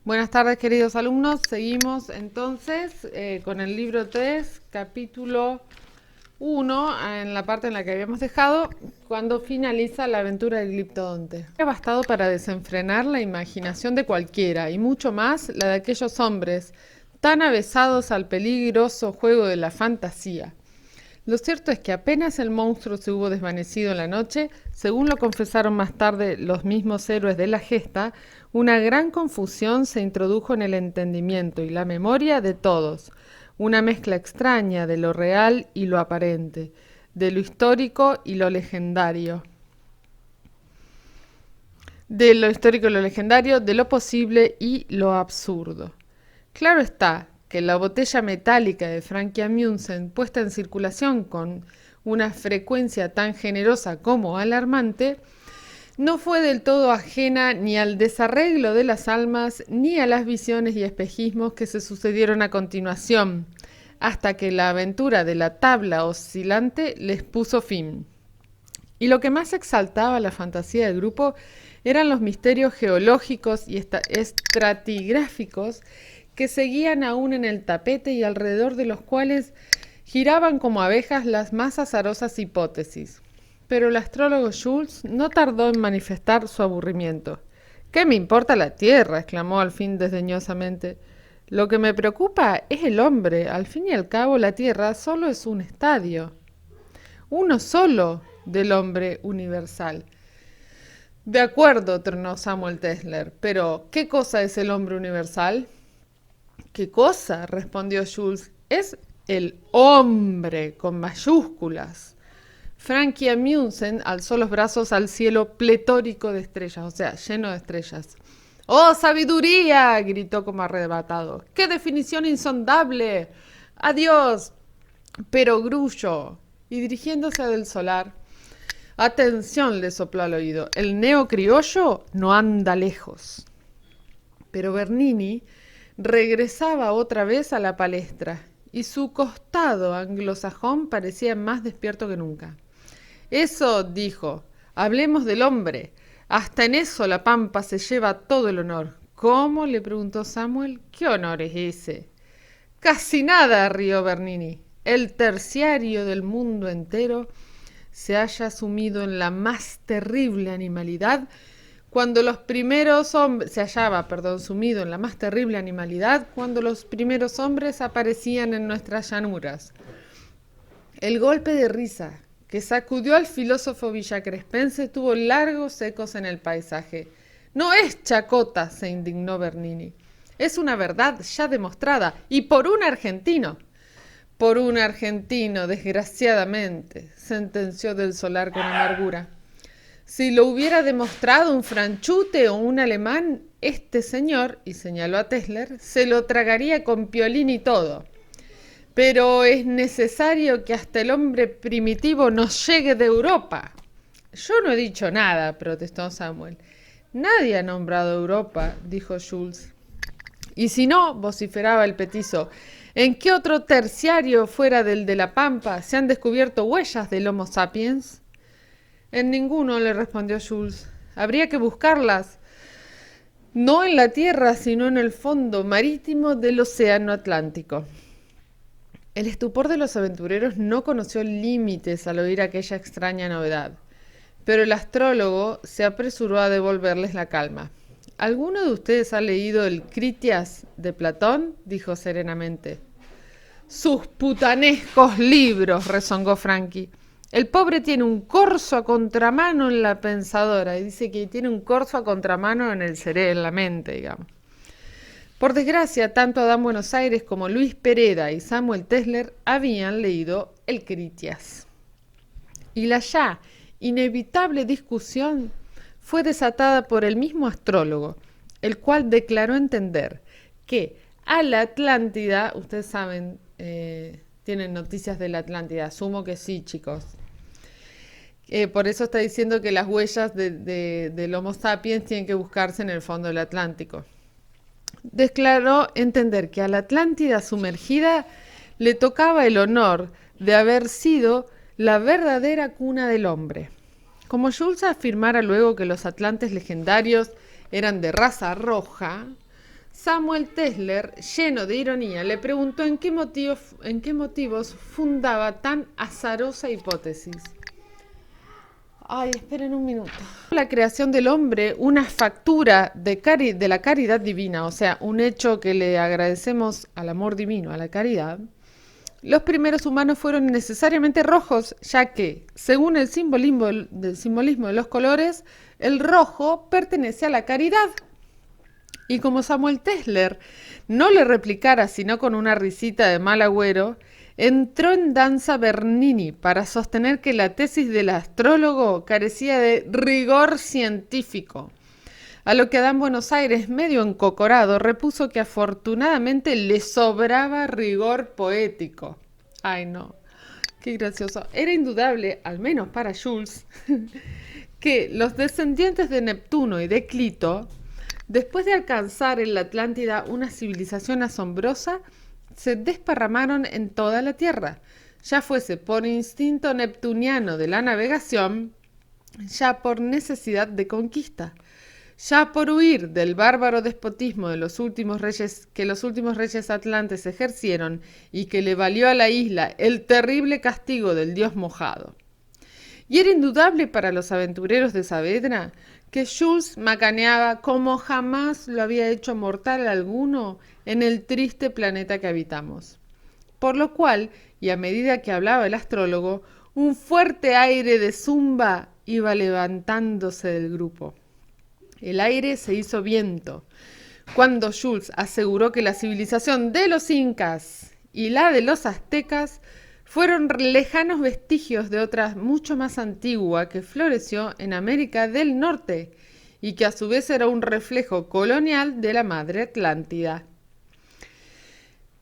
Buenas tardes, queridos alumnos. Seguimos entonces con el libro 3, capítulo 1, en la parte en la que habíamos dejado, cuando finaliza la aventura del gliptodonte. Ha bastado para desenfrenar la imaginación de cualquiera, y mucho más la de aquellos hombres tan avesados al peligroso juego de la fantasía. Lo cierto es que apenas el monstruo se hubo desvanecido en la noche, según lo confesaron más tarde los mismos héroes de la gesta, una gran confusión se introdujo en el entendimiento y la memoria de todos, una mezcla extraña de lo real y lo aparente, de lo histórico y lo legendario. De lo histórico y lo legendario, de lo posible y lo absurdo. Claro está que la botella metálica de Frankie Amundsen, puesta en circulación con una frecuencia tan generosa como alarmante, no fue del todo ajena ni al desarreglo de las almas, ni a las visiones y espejismos que se sucedieron a continuación, hasta que la aventura de la tabla oscilante les puso fin. Y lo que más exaltaba la fantasía del grupo eran los misterios geológicos y estratigráficos que seguían aún en el tapete y alrededor de los cuales giraban como abejas las más azarosas hipótesis. Pero el astrólogo Schultz no tardó en manifestar su aburrimiento. «¿Qué me importa la Tierra?», exclamó al fin desdeñosamente. «Lo que me preocupa es el hombre. Al fin y al cabo, la Tierra solo es un estadio. Uno solo del hombre universal». «De acuerdo», tronó Samuel Tesler, «pero ¿qué cosa es el hombre universal?» «¿Qué cosa?», respondió Schultz. «Es el hombre con mayúsculas». Frankie Amundsen alzó los brazos al cielo pletórico de estrellas, o sea, lleno de estrellas. «¡Oh, sabiduría!», gritó como arrebatado. «¡Qué definición insondable! ¡Adiós, perogrullo!». Y dirigiéndose a Del Solar, «Atención», le sopló al oído, «el neocriollo no anda lejos». Pero Bernini regresaba otra vez a la palestra, y su costado anglosajón parecía más despierto que nunca. «Eso», dijo, «hablemos del hombre. Hasta en eso la Pampa se lleva todo el honor». «¿Cómo?», le preguntó Samuel. «¿Qué honor es ese?». «Casi nada», rió Bernini. «El terciario del mundo entero se halla sumido en la más terrible animalidad cuando los primeros hombres sumido en la más terrible animalidad cuando los primeros hombres aparecían en nuestras llanuras». El golpe de risa que sacudió al filósofo villacrespense tuvo largos ecos en el paisaje. «No es chacota», se indignó Bernini. «Es una verdad ya demostrada, y por un argentino». «Por un argentino, desgraciadamente», sentenció Del Solar con amargura. «Si lo hubiera demostrado un franchute o un alemán, este señor», y señaló a Tesler, «se lo tragaría con piolín y todo». «Pero es necesario que hasta el hombre primitivo nos llegue de Europa». «Yo no he dicho nada», protestó Samuel. «Nadie ha nombrado Europa», dijo Schultz. «Y si no», vociferaba el petizo, «¿en qué otro terciario fuera del de la Pampa se han descubierto huellas del Homo sapiens?» «En ninguno», le respondió Schultz. «Habría que buscarlas, no en la tierra, sino en el fondo marítimo del océano Atlántico». El estupor de los aventureros no conoció límites al oír aquella extraña novedad, pero el astrólogo se apresuró a devolverles la calma. «¿Alguno de ustedes ha leído el Critias de Platón?», dijo serenamente. «Sus putanescos libros», rezongó Frankie. «El pobre tiene un corso a contramano en la pensadora», y dice que tiene un corso a contramano en el cerebro, en la mente, digamos. Por desgracia, tanto Adán Buenos Aires como Luis Pereda y Samuel Tesler habían leído el Critias. Y la ya inevitable discusión fue desatada por el mismo astrólogo, el cual declaró entender que a la Atlántida, ustedes saben, tienen noticias de la Atlántida, asumo que sí, chicos. Por eso está diciendo que las huellas del Homo sapiens tienen que buscarse en el fondo del Atlántico. Declaró entender que a la Atlántida sumergida le tocaba el honor de haber sido la verdadera cuna del hombre. Como Schultz afirmara luego que los atlantes legendarios eran de raza roja, Samuel Tesler, lleno de ironía, le preguntó en qué motivos fundaba tan azarosa hipótesis. Ay, esperen un minuto. La creación del hombre, una factura de la caridad divina, o sea, un hecho que le agradecemos al amor divino, a la caridad. Los primeros humanos fueron necesariamente rojos, ya que, según el simbolismo de los colores, el rojo pertenece a la caridad. Y como Samuel Tesler no le replicara sino con una risita de mal agüero, entró en danza Bernini para sostener que la tesis del astrólogo carecía de rigor científico. A lo que Adán Buenos Aires, medio encocorado, repuso que afortunadamente le sobraba rigor poético. Ay, no, qué gracioso. Era indudable, al menos para Jules, que los descendientes de Neptuno y de Clito, después de alcanzar en la Atlántida una civilización asombrosa, se desparramaron en toda la Tierra, ya fuese por instinto neptuniano de la navegación, ya por necesidad de conquista, ya por huir del bárbaro despotismo de los últimos reyes atlantes ejercieron y que le valió a la isla el terrible castigo del dios mojado. Y era indudable para los aventureros de Saavedra que Jules macaneaba como jamás lo había hecho mortal alguno en el triste planeta que habitamos. Por lo cual, y a medida que hablaba el astrólogo, un fuerte aire de zumba iba levantándose del grupo. El aire se hizo viento. Cuando Jules aseguró que la civilización de los incas y la de los aztecas fueron lejanos vestigios de otra mucho más antigua que floreció en América del Norte y que a su vez era un reflejo colonial de la madre Atlántida.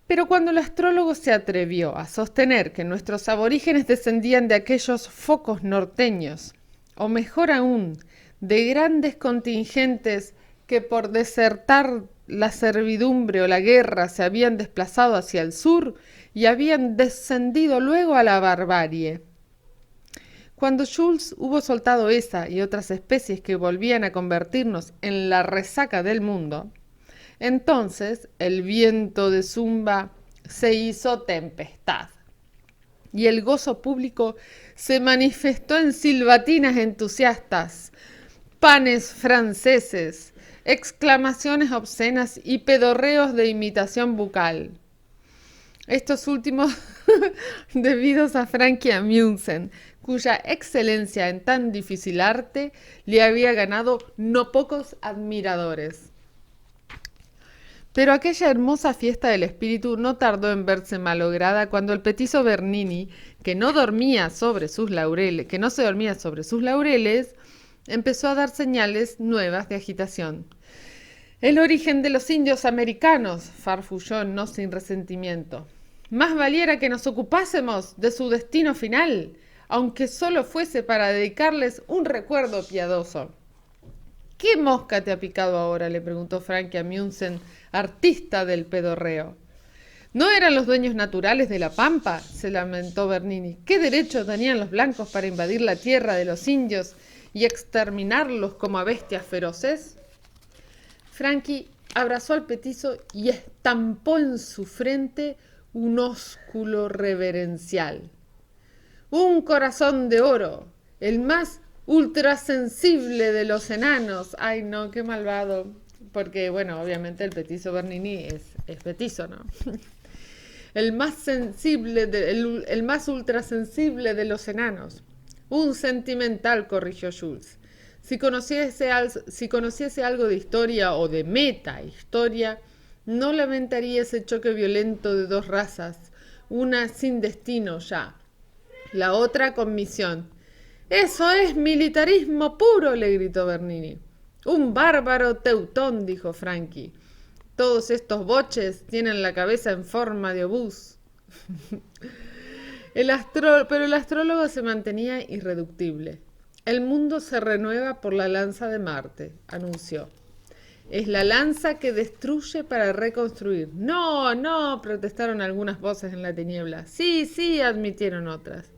Pero cuando el astrólogo se atrevió a sostener que nuestros aborígenes descendían de aquellos focos norteños, o mejor aún, de grandes contingentes que por desertar la servidumbre o la guerra se habían desplazado hacia el sur y habían descendido luego a la barbarie. Cuando Jules hubo soltado esa y otras especies que volvían a convertirnos en la resaca del mundo, entonces el viento de zumba se hizo tempestad y el gozo público se manifestó en silbatinas entusiastas, panes franceses, exclamaciones obscenas y pedorreos de imitación bucal. Estos últimos debidos a Frankie Amundsen, cuya excelencia en tan difícil arte le había ganado no pocos admiradores. Pero aquella hermosa fiesta del espíritu no tardó en verse malograda cuando el petizo Bernini, que no se dormía sobre sus laureles, empezó a dar señales nuevas de agitación. El origen de los indios americanos, farfulló no sin resentimiento. Más valiera que nos ocupásemos de su destino final, aunque solo fuese para dedicarles un recuerdo piadoso. ¿Qué mosca te ha picado ahora?, le preguntó Frankie Amundsen, artista del pedorreo. ¿No eran los dueños naturales de la pampa?, se lamentó Bernini. ¿Qué derecho tenían los blancos para invadir la tierra de los indios y exterminarlos como a bestias feroces? Frankie abrazó al petizo y estampó en su frente un ósculo reverencial. Un corazón de oro, el más ultrasensible de los enanos. Ay, no, qué malvado. Porque, bueno, obviamente el petizo Bernini es petizo, ¿no? El más ultrasensible de los enanos. Un sentimental, corrigió Jules. Si conociese algo de historia o de metahistoria, no lamentaría ese choque violento de dos razas, una sin destino ya, la otra con misión. ¡Eso es militarismo puro!, le gritó Bernini. Un bárbaro teutón, dijo Frankie. Todos estos boches tienen la cabeza en forma de obús. Pero el astrólogo se mantenía irreductible. El mundo se renueva por la lanza de Marte, anunció. Es la lanza que destruye para reconstruir. No, no, protestaron algunas voces en la tiniebla. Sí, sí, admitieron otras.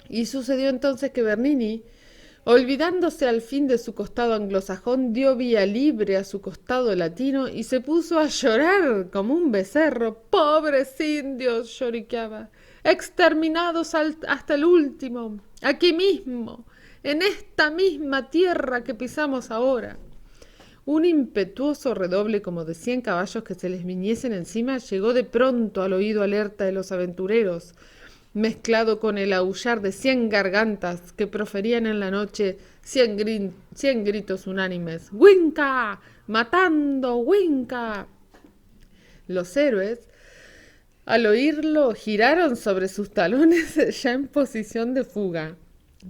Y sucedió entonces que Bernini Olvidándose al fin de su costado anglosajón, dio vía libre a su costado latino y se puso a llorar como un becerro. ¡Pobres indios!, lloriqueaba. ¡Exterminados hasta el último! ¡Aquí mismo! ¡En esta misma tierra que pisamos ahora! Un impetuoso redoble como de 100 caballos que se les viniesen encima llegó de pronto al oído alerta de los aventureros, mezclado con el aullar de 100 gargantas que proferían en la noche 100 gritos unánimes. ¡Winca! ¡Matando! ¡Winca! Los héroes, al oírlo, giraron sobre sus talones ya en posición de fuga,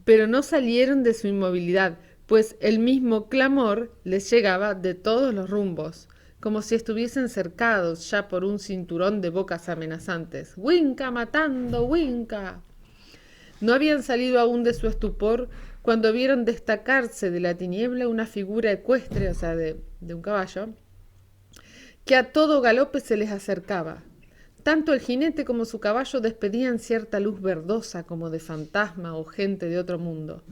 pero no salieron de su inmovilidad, pues el mismo clamor les llegaba de todos los rumbos, como si estuviesen cercados ya por un cinturón de bocas amenazantes. ¡Winca matando! ¡Winca! No habían salido aún de su estupor cuando vieron destacarse de la tiniebla una figura ecuestre, o sea, de un caballo, que a todo galope se les acercaba. Tanto el jinete como su caballo despedían cierta luz verdosa como de fantasma o gente de otro mundo.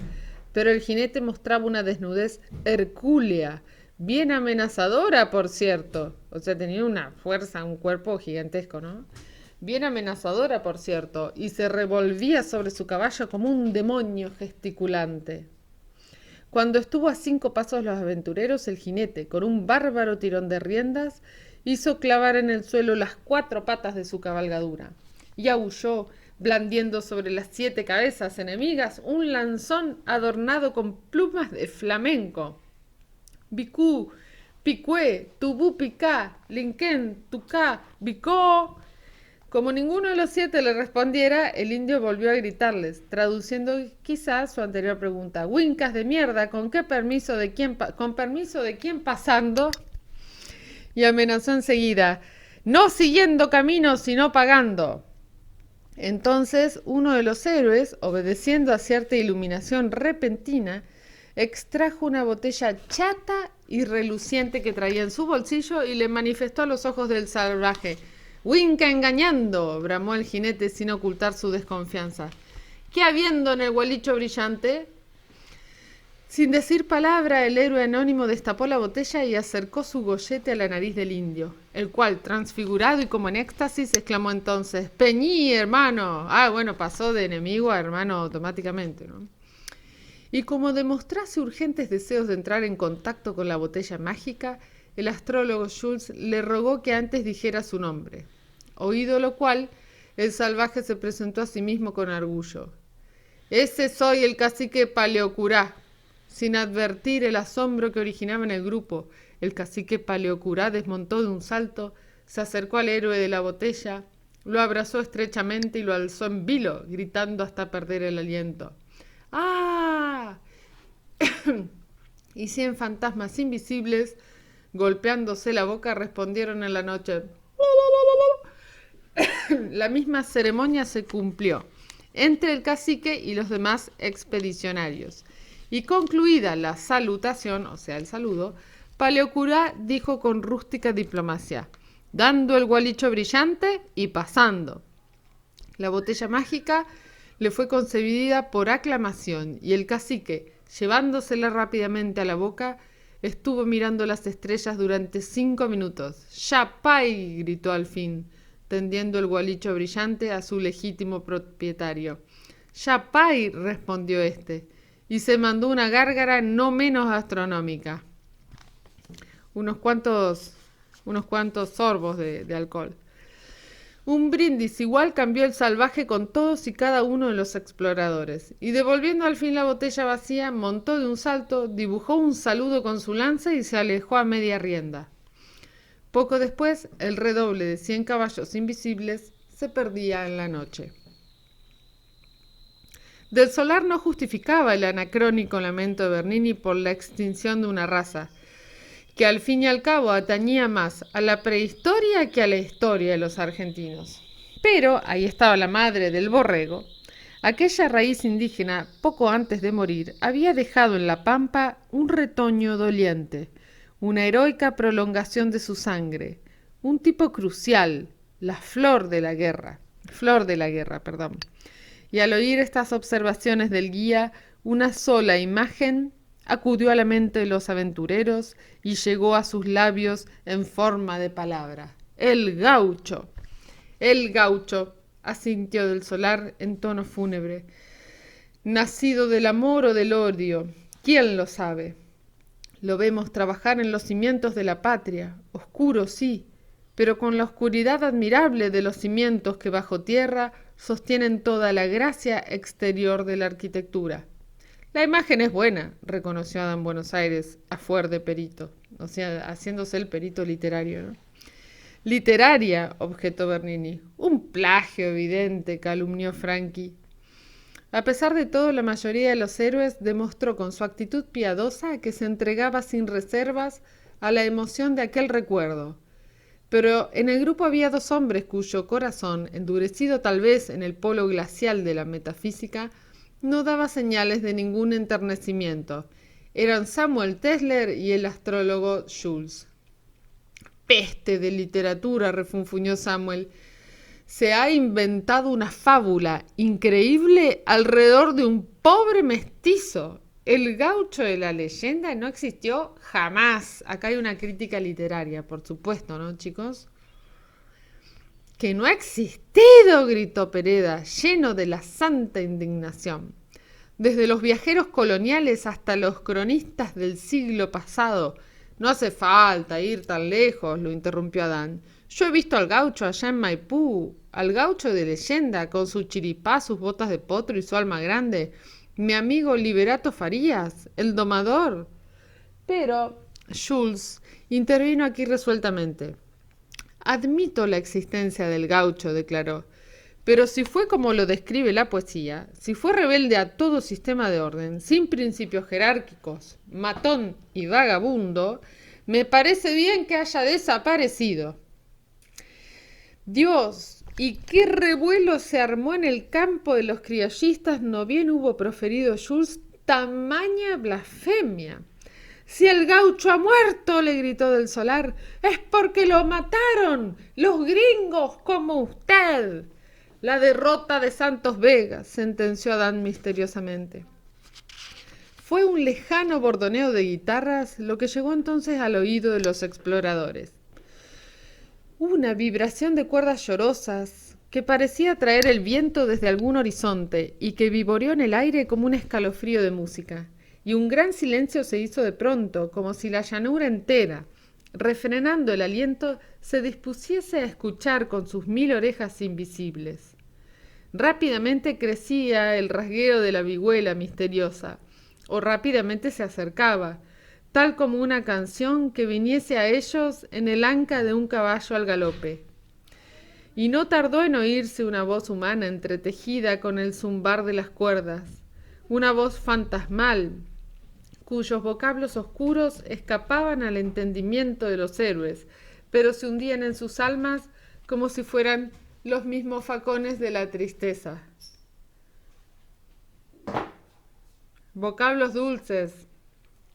Pero el jinete mostraba una desnudez hercúlea, bien amenazadora, por cierto. O sea, tenía una fuerza, un cuerpo gigantesco, ¿no? Bien amenazadora, por cierto, y se revolvía sobre su caballo como un demonio gesticulante. Cuando estuvo a 5 pasos los aventureros, el jinete, con un bárbaro tirón de riendas, hizo clavar en el suelo las 4 patas de su cabalgadura y aulló, blandiendo sobre las 7 cabezas enemigas un lanzón adornado con plumas de flamenco. Bicú, picué, tubú picá, linquén, tucá, bicó. Como ninguno de los 7 le respondiera, el indio volvió a gritarles, traduciendo quizás su anterior pregunta. Wincas de mierda, ¿con qué permiso de quién con permiso de quién pasando? Y amenazó enseguida, no siguiendo caminos, sino pagando. Entonces uno de los héroes, obedeciendo a cierta iluminación repentina, extrajo una botella chata y reluciente que traía en su bolsillo y le manifestó a los ojos del salvaje. ¡Winca engañando!, bramó el jinete sin ocultar su desconfianza. ¿Qué habiendo en el gualicho brillante? Sin decir palabra, el héroe anónimo destapó la botella y acercó su gollete a la nariz del indio, el cual, transfigurado y como en éxtasis, exclamó entonces, ¡Peñí, hermano! Ah, bueno, pasó de enemigo a hermano automáticamente, ¿no? Y como demostrase urgentes deseos de entrar en contacto con la botella mágica, el astrólogo Schultz le rogó que antes dijera su nombre. Oído lo cual, el salvaje se presentó a sí mismo con orgullo. Ese soy el cacique Paleocurá. Sin advertir el asombro que originaba en el grupo, el cacique Paleocurá desmontó de un salto, se acercó al héroe de la botella, lo abrazó estrechamente y lo alzó en vilo, gritando hasta perder el aliento. ¡Ah! Y 100 fantasmas invisibles, golpeándose la boca, respondieron en la noche. La misma ceremonia se cumplió entre el cacique y los demás expedicionarios. Y concluida la salutación, o sea, el saludo, Paleocurá dijo con rústica diplomacia, dando el gualicho brillante y pasando. La botella mágica le fue concedida por aclamación y el cacique, llevándosela rápidamente a la boca, estuvo mirando las estrellas durante 5 minutos. ¡Yapay!, gritó al fin, tendiendo el gualicho brillante a su legítimo propietario. ¡Yapay!, respondió éste, y se mandó una gárgara no menos astronómica. Unos cuantos sorbos de alcohol. Un brindis igual cambió el salvaje con todos y cada uno de los exploradores, y devolviendo al fin la botella vacía, montó de un salto, dibujó un saludo con su lanza y se alejó a media rienda. Poco después, el redoble de 100 caballos invisibles se perdía en la noche. Del Solar no justificaba el anacrónico lamento de Bernini por la extinción de una raza, que al fin y al cabo atañía más a la prehistoria que a la historia de los argentinos. Pero ahí estaba la madre del borrego. Aquella raíz indígena, poco antes de morir, había dejado en la pampa un retoño doliente, una heroica prolongación de su sangre, un tipo crucial, la flor de la guerra, perdón. Y al oír estas observaciones del guía, Una sola imagen acudió a la mente de los aventureros y llegó a sus labios en forma de palabra. ¡El gaucho! El gaucho, asintió del Solar en tono fúnebre. Nacido del amor o del odio, ¿quién lo sabe? Lo vemos trabajar en los cimientos de la patria, oscuro sí, pero con la oscuridad admirable de los cimientos que bajo tierra sostienen toda la gracia exterior de la arquitectura. La imagen es buena, reconoció Adán Buenos Aires, a fuer de perito, o sea, haciéndose el perito literario, ¿no? Literaria, objetó Bernini. Un plagio evidente, calumnió Franchi. A pesar de todo, la mayoría de los héroes demostró con su actitud piadosa que se entregaba sin reservas a la emoción de aquel recuerdo. Pero en el grupo había dos hombres cuyo corazón, endurecido tal vez en el polo glacial de la metafísica, no daba señales de ningún enternecimiento. Eran Samuel Tesler y el astrólogo Schulz. Peste de literatura, refunfuñó Samuel. Se ha inventado una fábula increíble alrededor de un pobre mestizo. El gaucho de la leyenda no existió jamás. Acá hay una crítica literaria, por supuesto, ¿no, chicos? Que no ha existido, gritó Pereda, lleno de la santa indignación. Desde los viajeros coloniales hasta los cronistas del siglo pasado. No hace falta ir tan lejos, lo interrumpió Adán. Yo he visto al gaucho allá en Maipú, al gaucho de leyenda, con su chiripá, sus botas de potro y su alma grande. Mi amigo Liberato Farías, el domador. Pero Schulz intervino aquí resueltamente. Admito la existencia del gaucho, declaró. Pero si fue como lo describe la poesía, si fue rebelde a todo sistema de orden, sin principios jerárquicos, matón y vagabundo, me parece bien que haya desaparecido. Dios, y qué revuelo se armó en el campo de los criollistas, no bien hubo proferido Schulz tamaña blasfemia. Si el gaucho ha muerto, le gritó del Solar, es porque lo mataron los gringos como usted. La derrota de Santos Vega, sentenció Adán misteriosamente. Fue un lejano bordoneo de guitarras lo que llegó entonces al oído de los exploradores. Una vibración de cuerdas llorosas que parecía traer el viento desde algún horizonte y que vivoreó en el aire como un escalofrío de música. Y un gran silencio se hizo de pronto, como si la llanura entera, refrenando el aliento, se dispusiese a escuchar con sus 1000 orejas invisibles. Rápidamente crecía el rasgueo de la vihuela misteriosa, o rápidamente se acercaba, tal como una canción que viniese a ellos en el anca de un caballo al galope. Y no tardó en oírse una voz humana entretejida con el zumbar de las cuerdas, una voz fantasmal, cuyos vocablos oscuros escapaban al entendimiento de los héroes, pero se hundían en sus almas como si fueran los mismos facones de la tristeza. Vocablos dulces,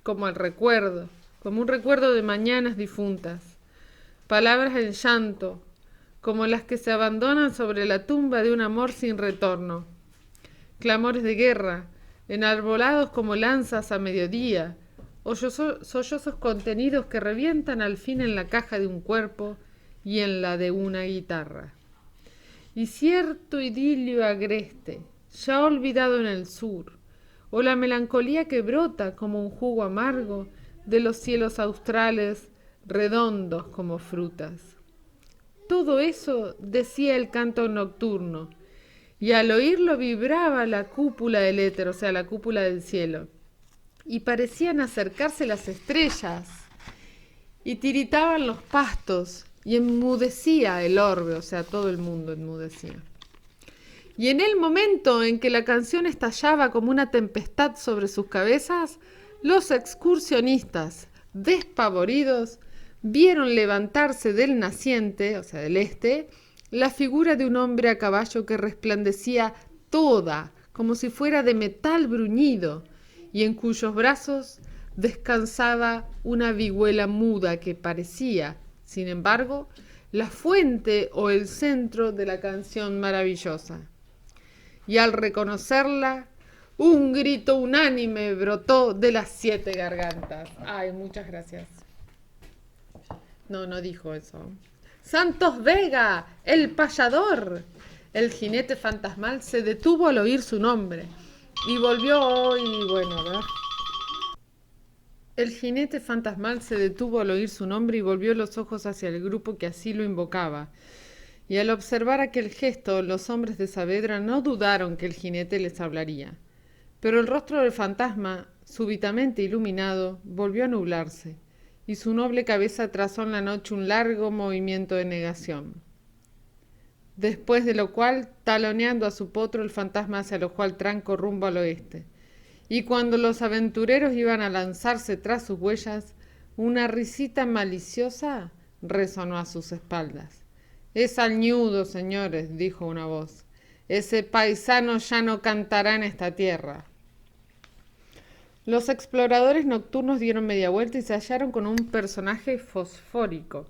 como el recuerdo, como un recuerdo de mañanas difuntas. Palabras en llanto, como las que se abandonan sobre la tumba de un amor sin retorno. Clamores de guerra, enarbolados como lanzas a mediodía, sollozos contenidos que revientan al fin en la caja de un cuerpo y en la de una guitarra. Y cierto idilio agreste, ya olvidado en el sur, o la melancolía que brota como un jugo amargo de los cielos australes redondos como frutas. Todo eso decía el canto nocturno, y al oírlo vibraba la cúpula del éter, o sea, la cúpula del cielo, y parecían acercarse las estrellas, y tiritaban los pastos, y enmudecía el orbe, o sea, todo el mundo enmudecía. Y en el momento en que la canción estallaba como una tempestad sobre sus cabezas, los excursionistas, despavoridos, vieron levantarse del naciente, o sea, del este, la figura de un hombre a caballo que resplandecía toda, como si fuera de metal bruñido, y en cuyos brazos descansaba una vihuela muda que parecía, sin embargo, la fuente o el centro de la canción maravillosa. Y al reconocerla, Un grito unánime brotó de las 7 gargantas. Ay, muchas gracias. No, no dijo eso. ¡Santos Vega! ¡El payador! El jinete fantasmal se detuvo al oír su nombre. Y volvió y bueno, a ver. El jinete fantasmal se detuvo al oír su nombre y volvió los ojos hacia el grupo que así lo invocaba. Y al observar aquel gesto, los hombres de Saavedra no dudaron que el jinete les hablaría. Pero el rostro del fantasma, súbitamente iluminado, volvió a nublarse, y su noble cabeza trazó en la noche un largo movimiento de negación. Después de lo cual, taloneando a su potro, el fantasma se alojó al tranco rumbo al oeste. Y cuando los aventureros iban a lanzarse tras sus huellas, una risita maliciosa resonó a sus espaldas. Es Añudo, señores, dijo una voz. Ese paisano ya no cantará en esta tierra. Los exploradores nocturnos dieron media vuelta y se hallaron con un personaje fosfórico,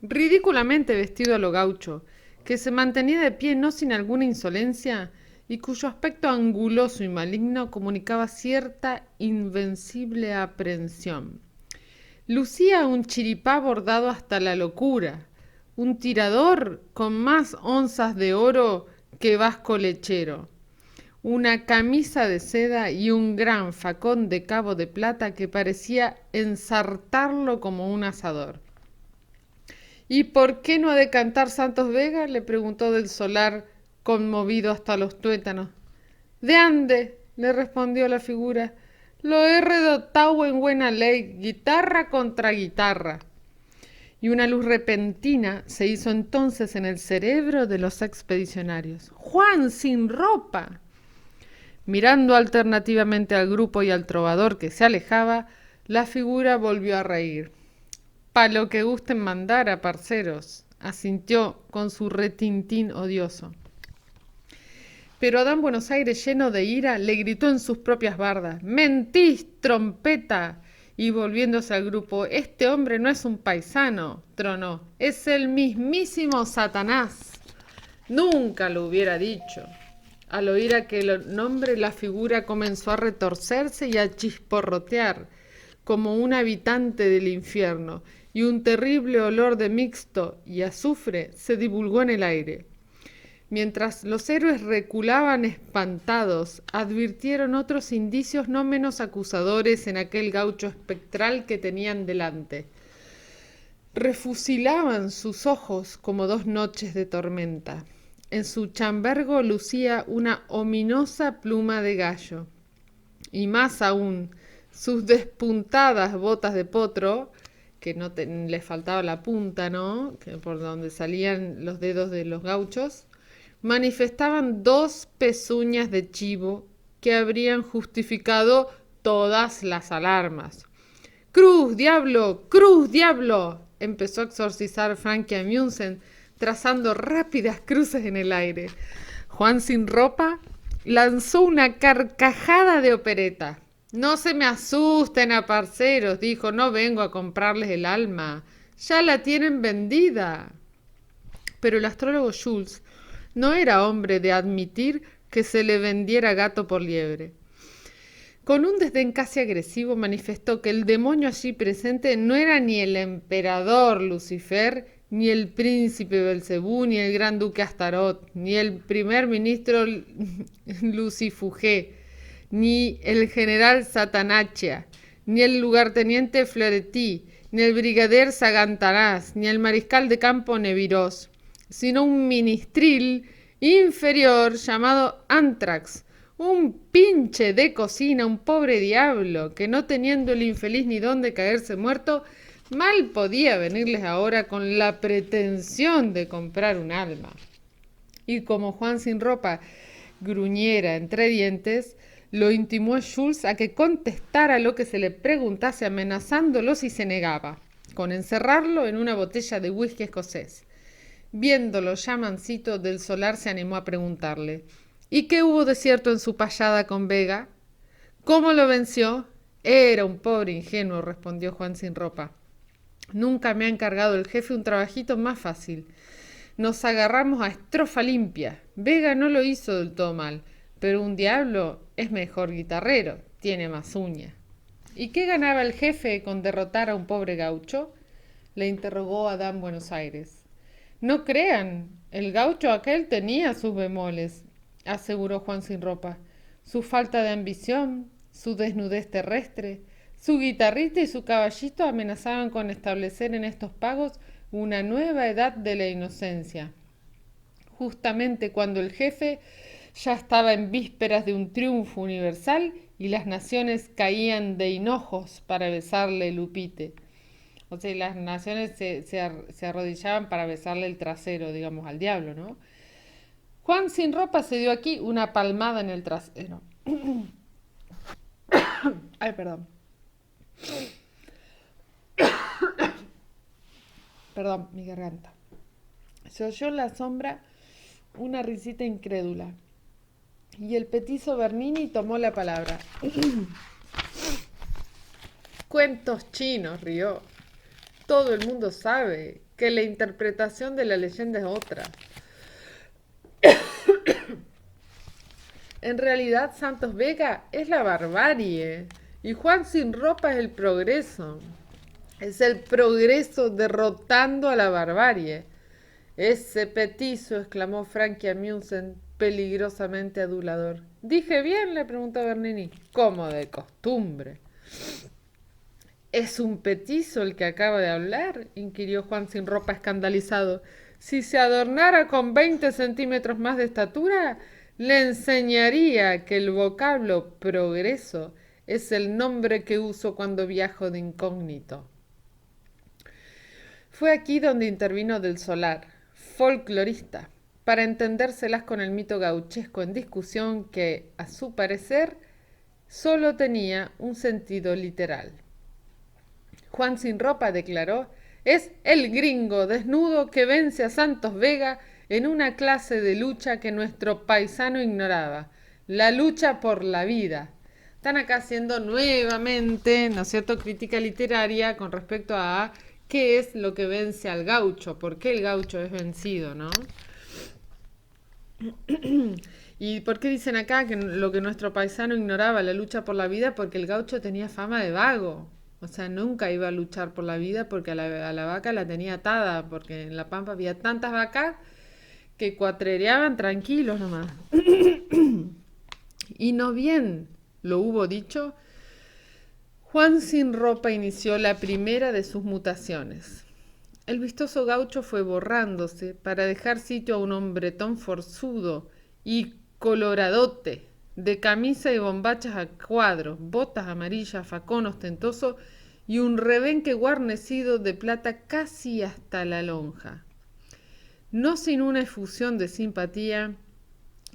ridículamente vestido a lo gaucho, que se mantenía de pie no sin alguna insolencia y cuyo aspecto anguloso y maligno comunicaba cierta invencible aprensión. Lucía un chiripá bordado hasta la locura, un tirador con más onzas de oro que vasco lechero, una camisa de seda y un gran facón de cabo de plata que parecía ensartarlo como un asador. ¿Y por qué no ha de cantar Santos Vega?, le preguntó del Solar, conmovido hasta los tuétanos. —¿De ande? —le respondió la figura—. Lo he redotado en buena ley, guitarra contra guitarra. Y una luz repentina se hizo entonces en el cerebro de los expedicionarios. ¡Juan sin ropa! Mirando alternativamente al grupo y al trovador que se alejaba, la figura volvió a reír. —Pa' lo que gusten mandar, parceros —asintió con su retintín odioso. Pero Adán Buenos Aires, lleno de ira, le gritó en sus propias bardas: —¡Mentís, trompeta! Y volviéndose al grupo: —Este hombre no es un paisano —tronó—, es el mismísimo Satanás. Nunca lo hubiera dicho. Al oír aquel nombre, la figura comenzó a retorcerse y a chisporrotear como un habitante del infierno, y un terrible olor de mixto y azufre se divulgó en el aire. Mientras los héroes reculaban espantados, advirtieron otros indicios no menos acusadores en aquel gaucho espectral que tenían delante. Refusilaban sus ojos como 2 noches de tormenta. En su chambergo lucía una ominosa pluma de gallo. Y más aún, sus despuntadas botas de potro, que no les faltaba la punta, ¿no?, que por donde salían los dedos de los gauchos, manifestaban 2 pezuñas de chivo que habrían justificado todas las alarmas. ¡Cruz, diablo! ¡Cruz, diablo! Empezó a exorcizar Frankie Amundsen, trazando rápidas cruces en el aire. Juan sin ropa lanzó una carcajada de opereta. —No se me asusten, parceros —dijo—, no vengo a comprarles el alma, ya la tienen vendida. Pero el astrólogo Schultz no era hombre de admitir que se le vendiera gato por liebre. Con un desdén casi agresivo manifestó que el demonio allí presente no era ni el emperador Lucifer, ni el príncipe Belcebú, ni el gran duque Astarot, ni el primer ministro Lucifugé, ni el general Satanachia, ni el lugarteniente Floretí, ni el brigadier Sagantanás, ni el mariscal de campo Nevirós, sino un ministril inferior llamado Antrax, un pinche de cocina, un pobre diablo, que no teniendo el infeliz ni dónde caerse muerto, mal podía venirles ahora con la pretensión de comprar un alma. Y como Juan sin ropa gruñera entre dientes, lo intimó Schultz a que contestara lo que se le preguntase, amenazándolo si se negaba, con encerrarlo en una botella de whisky escocés. Viéndolo ya mansito, del Solar se animó a preguntarle: ¿y qué hubo de cierto en su payada con Vega? ¿Cómo lo venció? Era un pobre ingenuo, respondió Juan sin ropa. Nunca me ha encargado el jefe un trabajito más fácil. Nos agarramos a estrofa limpia. Vega no lo hizo del todo mal, pero un diablo es mejor guitarrero, tiene más uña. ¿Y qué ganaba el jefe con derrotar a un pobre gaucho? Le interrogó Adán Buenos Aires. No crean, el gaucho aquel tenía sus bemoles, aseguró Juan sin ropa. Su falta de ambición, su desnudez terrestre, su guitarrita y su caballito amenazaban con establecer en estos pagos una nueva edad de la inocencia. Justamente cuando el jefe ya estaba en vísperas de un triunfo universal y las naciones caían de hinojos para besarle el upite. O sea, las naciones se arrodillaban para besarle el trasero, digamos, al diablo, ¿no? Juan sin ropa se dio aquí una palmada en el trasero. Ay, perdón. Perdón, mi garganta. Se oyó en la sombra una risita incrédula. Y el petizo Bernini tomó la palabra. Cuentos chinos, rió. Todo el mundo sabe que la interpretación de la leyenda es otra. En realidad, Santos Vega es la barbarie y Juan sin ropa es el progreso. Es el progreso derrotando a la barbarie. Ese petizo, exclamó Frankie Amusen, peligrosamente adulador. ¿Dije bien?, le preguntó Bernini. Como de costumbre. ¿Es un petizo el que acaba de hablar?, inquirió Juan sin ropa escandalizado. Si se adornara con 20 centímetros más de estatura, le enseñaría que el vocablo progreso es el nombre que uso cuando viajo de incógnito. Fue aquí donde intervino Del Solar, folclorista, para entendérselas con el mito gauchesco en discusión que, a su parecer, solo tenía un sentido literal. Juan sin ropa declaró, es el gringo desnudo que vence a Santos Vega en una clase de lucha que nuestro paisano ignoraba, la lucha por la vida. Están acá haciendo nuevamente, ¿no es cierto?, crítica literaria con respecto a qué es lo que vence al gaucho, por qué el gaucho es vencido, ¿no? ¿Y por qué dicen acá que lo que nuestro paisano ignoraba, la lucha por la vida? Porque el gaucho tenía fama de vago. O sea, nunca iba a luchar por la vida porque a la vaca la tenía atada, porque en la pampa había tantas vacas que cuatrereaban tranquilos nomás. Y no bien lo hubo dicho, Juan sin ropa inició la primera de sus mutaciones. El vistoso gaucho fue borrándose para dejar sitio a un hombretón forzudo y coloradote, de camisa y bombachas a cuadros, botas amarillas, facón ostentoso y un rebenque guarnecido de plata casi hasta la lonja. No sin una efusión de simpatía,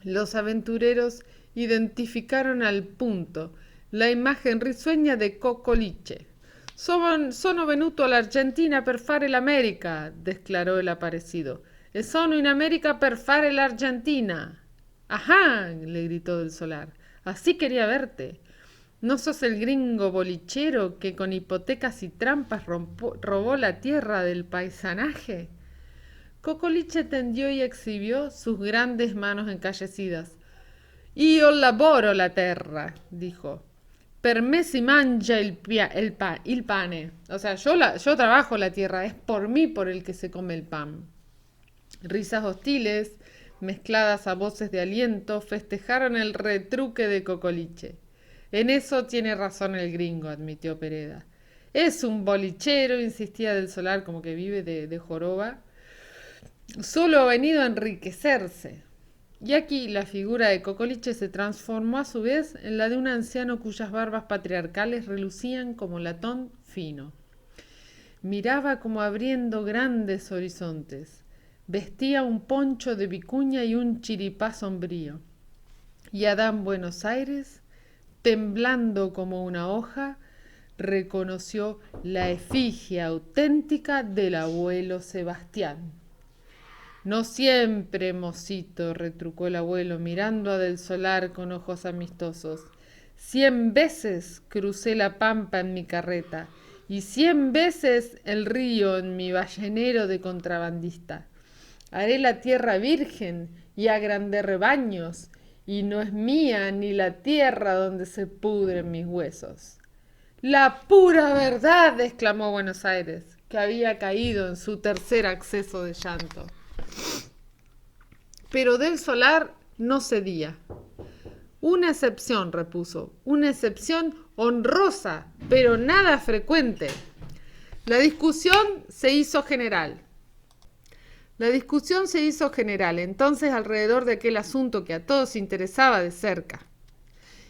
los aventureros identificaron al punto la imagen risueña de Cocoliche. Sono venuto all'Argentina per fare l'America, declaró el aparecido. E sono in América per fare l'Argentina. Ajá, le gritó Del Solar. Así quería verte. ¿No sos el gringo bolichero que con hipotecas y trampas robó la tierra del paisanaje? Cocoliche tendió y exhibió sus grandes manos encallecidas. Io lavoro la terra, dijo. Per me si mangia il pane. O sea, yo trabajo la tierra, es por mí por el que se come el pan. Risas hostiles, mezcladas a voces de aliento, festejaron el retruque de Cocoliche. En eso tiene razón el gringo, admitió Pereda. Es un bolichero, insistía Del Solar, como que vive de joroba. Solo ha venido a enriquecerse. Y aquí la figura de Cocoliche se transformó a su vez en la de un anciano cuyas barbas patriarcales relucían como latón fino. Miraba como abriendo grandes horizontes. Vestía un poncho de vicuña y un chiripá sombrío. Y Adán Buenos Aires, temblando como una hoja, reconoció la efigie auténtica del abuelo Sebastián. No siempre, mocito, retrucó el abuelo, mirando a Del Solar con ojos amistosos. 100 veces crucé la pampa en mi carreta y 100 veces el río en mi ballenero de contrabandista. Haré la tierra virgen y agrandé rebaños y no es mía ni la tierra donde se pudren mis huesos. La pura verdad, exclamó Buenos Aires, que había caído en su tercer acceso de llanto. Pero del Solar no cedía. Una excepción, repuso, una excepción honrosa, pero nada frecuente. La discusión se hizo general. Entonces alrededor de aquel asunto que a todos interesaba de cerca.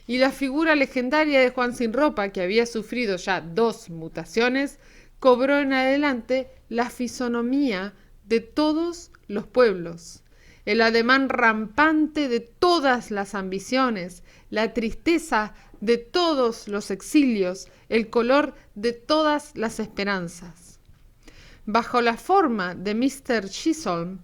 Y la figura legendaria de Juan Sin Ropa, que había sufrido ya 2 mutaciones, cobró en adelante la fisonomía de todos los pueblos, el ademán rampante de todas las ambiciones, la tristeza de todos los exilios, el color de todas las esperanzas. Bajo la forma de Mr. Chisholm,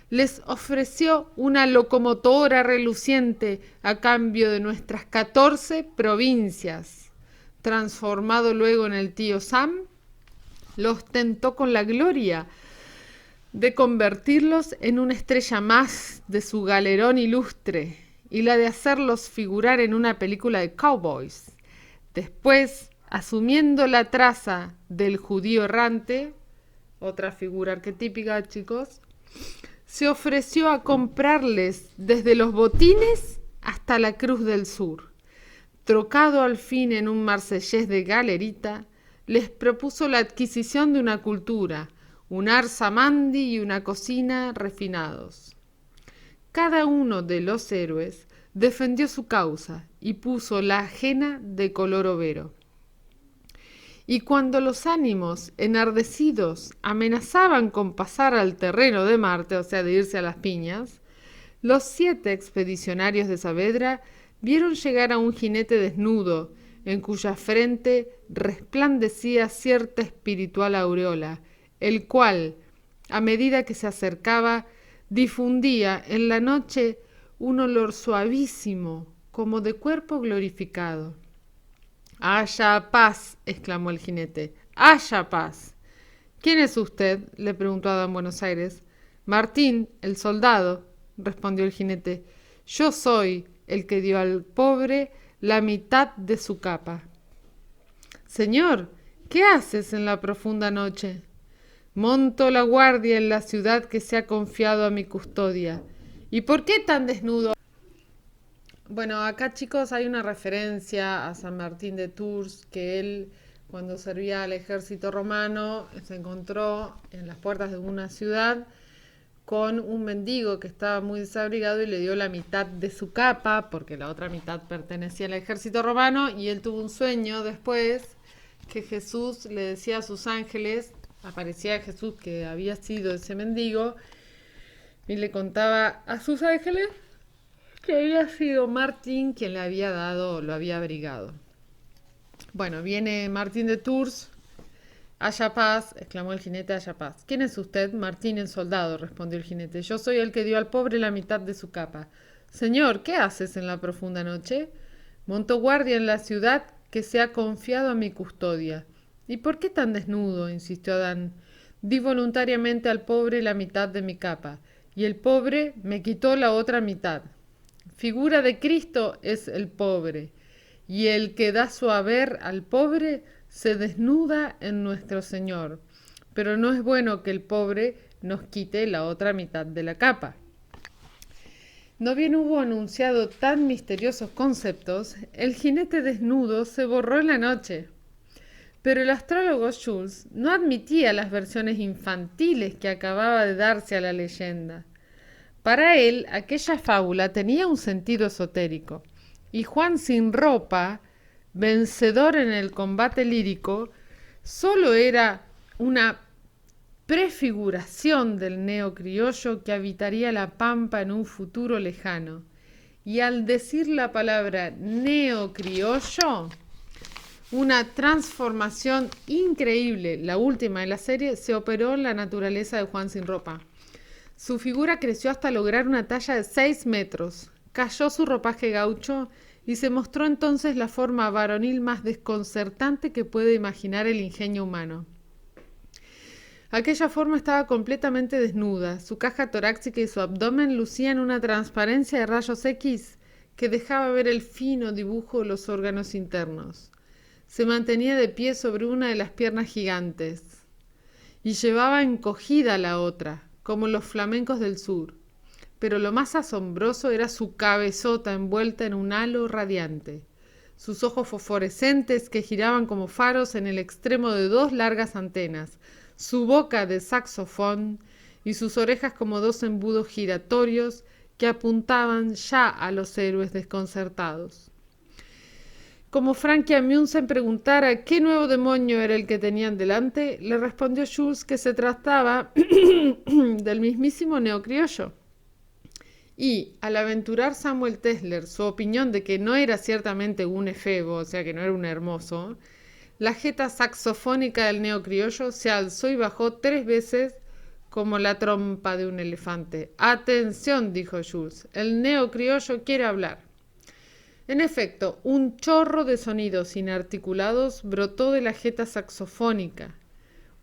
les ofreció una locomotora reluciente a cambio de nuestras 14 provincias. Transformado luego en el tío Sam, los tentó con la gloria de convertirlos en una estrella más de su galerón ilustre y la de hacerlos figurar en una película de cowboys. Después, asumiendo la traza del judío errante, otra figura arquetípica, chicos, se ofreció a comprarles desde los botines hasta la Cruz del Sur. Trocado al fin en un marsellés de galerita, les propuso la adquisición de una cultura, un arsamandi y una cocina refinados. Cada uno de los héroes defendió su causa y puso la ajena de color overo. Y cuando los ánimos enardecidos amenazaban con pasar al terreno de Marte, o sea, de irse a las piñas, los 7 expedicionarios de Saavedra vieron llegar a un jinete desnudo, en cuya frente resplandecía cierta espiritual aureola, el cual, a medida que se acercaba, difundía en la noche un olor suavísimo, como de cuerpo glorificado. «¡Haya paz!», exclamó el jinete. «¡Haya paz!». «¿Quién es usted?», le preguntó Adán Buenos Aires. «Martín, el soldado», respondió el jinete. «Yo soy el que dio al pobre la mitad de su capa». «Señor, ¿qué haces en la profunda noche?». «Monto la guardia en la ciudad que se ha confiado a mi custodia». «¿Y por qué tan desnudo?». Bueno, acá, chicos, hay una referencia a San Martín de Tours, que él, cuando servía al ejército romano, se encontró en las puertas de una ciudad con un mendigo que estaba muy desabrigado y le dio la mitad de su capa, porque la otra mitad pertenecía al ejército romano, y él tuvo un sueño después que Jesús le decía a sus ángeles, aparecía Jesús que había sido ese mendigo, y le contaba a sus ángeles que había sido Martín quien le había dado, lo había abrigado. Bueno, viene Martín de Tours. «Haya paz», exclamó el jinete, «haya paz». «¿Quién es usted?». «Martín el soldado», respondió el jinete. «Yo soy el que dio al pobre la mitad de su capa». «Señor, ¿qué haces en la profunda noche?». «Monto guardia en la ciudad que se ha confiado a mi custodia». «¿Y por qué tan desnudo?», insistió Adán. «Di voluntariamente al pobre la mitad de mi capa, y el pobre me quitó la otra mitad. Figura de Cristo es el pobre, y el que da su haber al pobre se desnuda en nuestro Señor, pero no es bueno que el pobre nos quite la otra mitad de la capa». No bien hubo anunciado tan misteriosos conceptos, el jinete desnudo se borró en la noche. Pero el astrólogo Schulz no admitía las versiones infantiles que acababa de darse a la leyenda. Para él, aquella fábula tenía un sentido esotérico, y Juan Sin Ropa, vencedor en el combate lírico, solo era una prefiguración del neocriollo que habitaría la pampa en un futuro lejano. Y al decir la palabra neocriollo, una transformación increíble, la última de la serie, se operó en la naturaleza de Juan Sin Ropa. Su figura creció hasta lograr una talla de 6 metros. Cayó su ropaje gaucho y se mostró entonces la forma varonil más desconcertante que puede imaginar el ingenio humano. Aquella forma estaba completamente desnuda. Su caja torácica y su abdomen lucían una transparencia de rayos X que dejaba ver el fino dibujo de los órganos internos. Se mantenía de pie sobre una de las piernas gigantes y llevaba encogida la otra, como los flamencos del sur. Pero lo más asombroso era su cabezota envuelta en un halo radiante, sus ojos fosforescentes que giraban como faros en el extremo de dos largas antenas, su boca de saxofón y sus orejas como dos embudos giratorios que apuntaban ya a los héroes desconcertados. Como Frankie Amundsen preguntara qué nuevo demonio era el que tenían delante, le respondió Jules que se trataba del mismísimo neocriollo. Y, al aventurar Samuel Tesler su opinión de que no era ciertamente un efebo, o sea que no era un hermoso, la jeta saxofónica del neocriollo se alzó y bajó 3 veces como la trompa de un elefante. «Atención», dijo Jules, «el neocriollo quiere hablar». En efecto, un chorro de sonidos inarticulados brotó de la jeta saxofónica.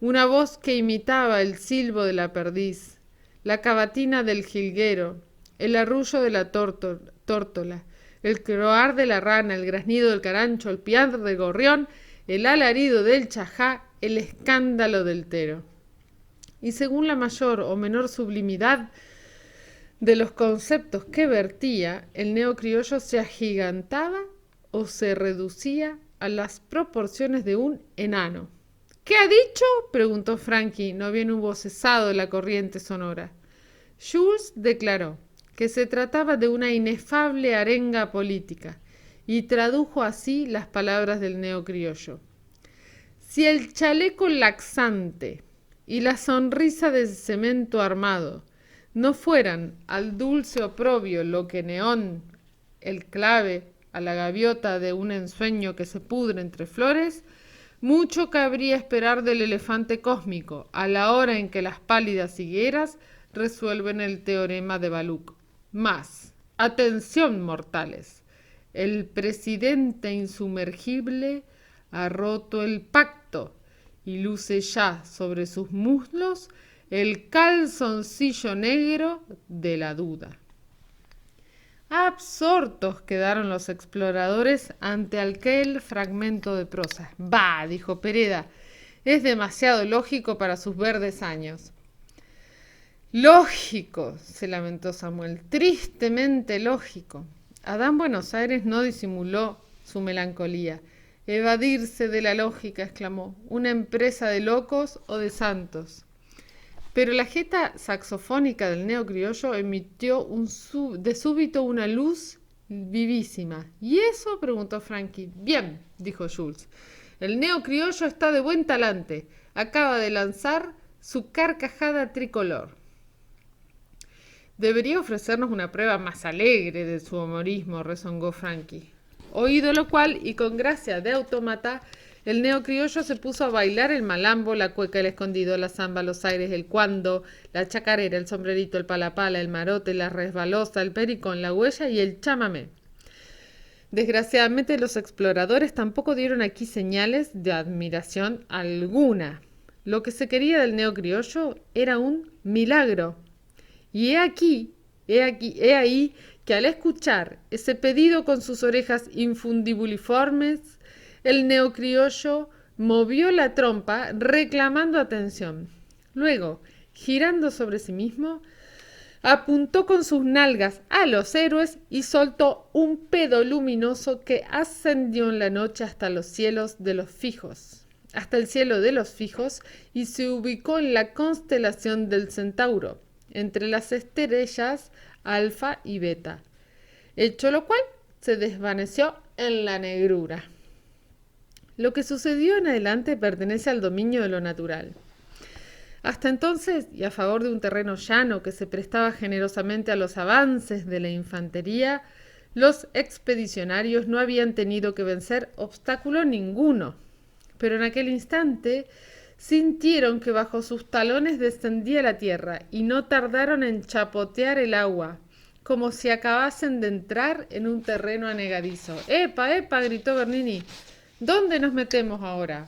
Una voz que imitaba el silbo de la perdiz, la cavatina del jilguero, el arrullo de la tórtola, el croar de la rana, el graznido del carancho, el piar del gorrión, el alarido del chajá, el escándalo del tero. Y según la mayor o menor sublimidad de los conceptos que vertía, el neocriollo se agigantaba o se reducía a las proporciones de un enano. «¿Qué ha dicho?», preguntó Frankie, no bien hubo cesado la corriente sonora. Jules declaró que se trataba de una inefable arenga política y tradujo así las palabras del neocriollo. «Si el chaleco laxante y la sonrisa de cemento armado no fueran al dulce oprobio lo que Neón, el clave, a la gaviota de un ensueño que se pudre entre flores, mucho cabría esperar del elefante cósmico a la hora en que las pálidas higueras resuelven el teorema de Baluch. Mas, atención, mortales, el presidente insumergible ha roto el pacto y luce ya sobre sus muslos el calzoncillo negro de la duda». Absortos quedaron los exploradores ante aquel fragmento de prosa. «Bah», dijo Pereda, «es demasiado lógico para sus verdes años». «Lógico», se lamentó Samuel, «tristemente lógico». Adán Buenos Aires no disimuló su melancolía. «Evadirse de la lógica», exclamó, «una empresa de locos o de santos». Pero la jeta saxofónica del neocriollo emitió de súbito una luz vivísima. «¿Y eso?», preguntó Frankie. «Bien», dijo Jules, «el neocriollo está de buen talante. Acaba de lanzar su carcajada tricolor». «Debería ofrecernos una prueba más alegre de su humorismo», rezongó Frankie. Oído lo cual, y con gracia de autómata, el neocriollo se puso a bailar el malambo, la cueca, el escondido, la zamba, los aires, el cuando, la chacarera, el sombrerito, el palapala, el marote, la resbalosa, el pericón, la huella y el chamamé. Desgraciadamente los exploradores tampoco dieron aquí señales de admiración alguna. Lo que se quería del neocriollo era un milagro. Y he ahí que al escuchar ese pedido con sus orejas infundibuliformes, el neocriollo movió la trompa reclamando atención. Luego, girando sobre sí mismo, apuntó con sus nalgas a los héroes y soltó un pedo luminoso que ascendió en la noche hasta el cielo de los fijos, y se ubicó en la constelación del Centauro, entre las estrellas Alfa y Beta, hecho lo cual se desvaneció en la negrura. Lo que sucedió en adelante pertenece al dominio de lo natural. Hasta entonces, y a favor de un terreno llano que se prestaba generosamente a los avances de la infantería, los expedicionarios no habían tenido que vencer obstáculo ninguno. Pero en aquel instante sintieron que bajo sus talones descendía la tierra y no tardaron en chapotear el agua, como si acabasen de entrar en un terreno anegadizo. «¡Epa, epa!», gritó Bernini. «¿Dónde nos metemos ahora?».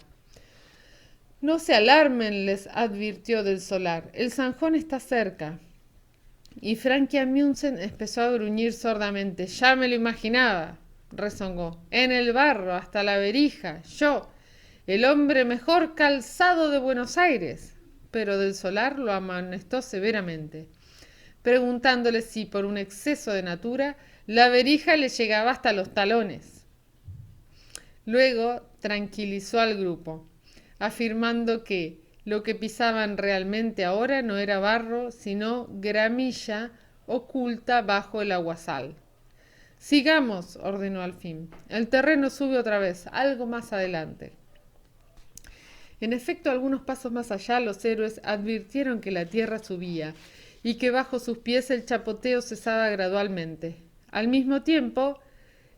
«No se alarmen», les advirtió del solar. «El zanjón está cerca». Y Frankie Amundsen empezó a gruñir sordamente. Ya me lo imaginaba, rezongó. En el barro, hasta la verija, yo, el hombre mejor calzado de Buenos Aires. Pero Del Solar lo amonestó severamente, preguntándole si, por un exceso de natura, la verija le llegaba hasta los talones. Luego tranquilizó al grupo, afirmando que lo que pisaban realmente ahora no era barro, sino gramilla oculta bajo el aguasal. Sigamos, ordenó al fin. El terreno sube otra vez, algo más adelante. En efecto, algunos pasos más allá, los héroes advirtieron que la tierra subía y que bajo sus pies el chapoteo cesaba gradualmente. Al mismo tiempo,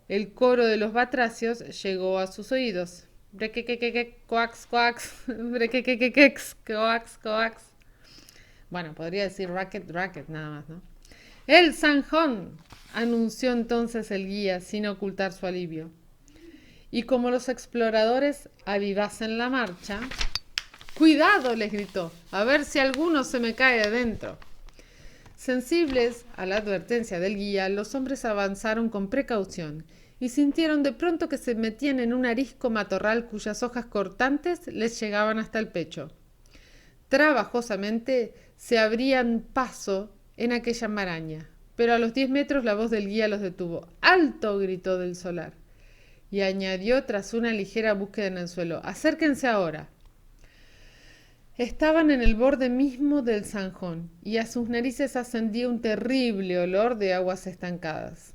el coro de los batracios llegó a sus oídos. Brequequequeque, coax, coax, brequequequequex, coax, coax. Bueno, podría decir racket, racket, nada más, ¿no? ¡El zanjón!, anunció entonces el guía, sin ocultar su alivio. Y como los exploradores avivasen la marcha, ¡cuidado!, les gritó, a ver si alguno se me cae adentro. Sensibles a la advertencia del guía, los hombres avanzaron con precaución y sintieron de pronto que se metían en un arisco matorral cuyas hojas cortantes les llegaban hasta el pecho. Trabajosamente se abrían paso en aquella maraña, pero a los 10 metros la voz del guía los detuvo. ¡Alto!, gritó Del Solar, y añadió tras una ligera búsqueda en el suelo. ¡Acérquense ahora! Estaban en el borde mismo del zanjón, y a sus narices ascendía un terrible olor de aguas estancadas.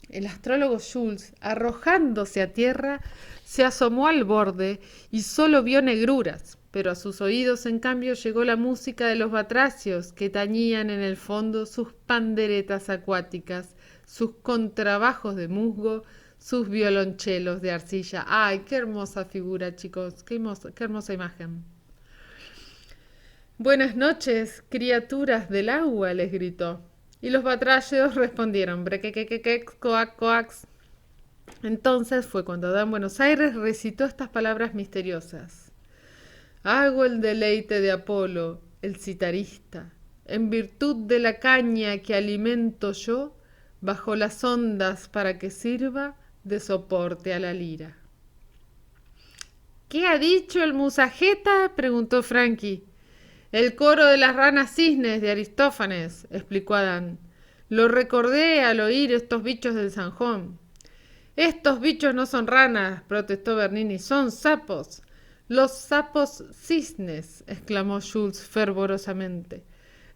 El astrólogo Schultz, arrojándose a tierra, se asomó al borde y solo vio negruras, pero a sus oídos, en cambio, llegó la música de los batracios que tañían en el fondo sus panderetas acuáticas, sus contrabajos de musgo, sus violonchelos de arcilla. ¡Ay, qué hermosa figura, chicos! ¡Qué hermosa imagen! Buenas noches, criaturas del agua, les gritó. Y los batracios respondieron, brequequequequex, coax, coax. Entonces fue cuando Dan Buenos Aires recitó estas palabras misteriosas. Hago el deleite de Apolo, el citarista, en virtud de la caña que alimento yo, bajo las ondas para que sirva de soporte a la lira. ¿Qué ha dicho el musajeta?, preguntó Frankie. El coro de las ranas cisnes de Aristófanes, explicó Adán. Lo recordé al oír estos bichos del zanjón. Estos bichos no son ranas, protestó Bernini, son sapos. Los sapos cisnes, exclamó Schultz fervorosamente.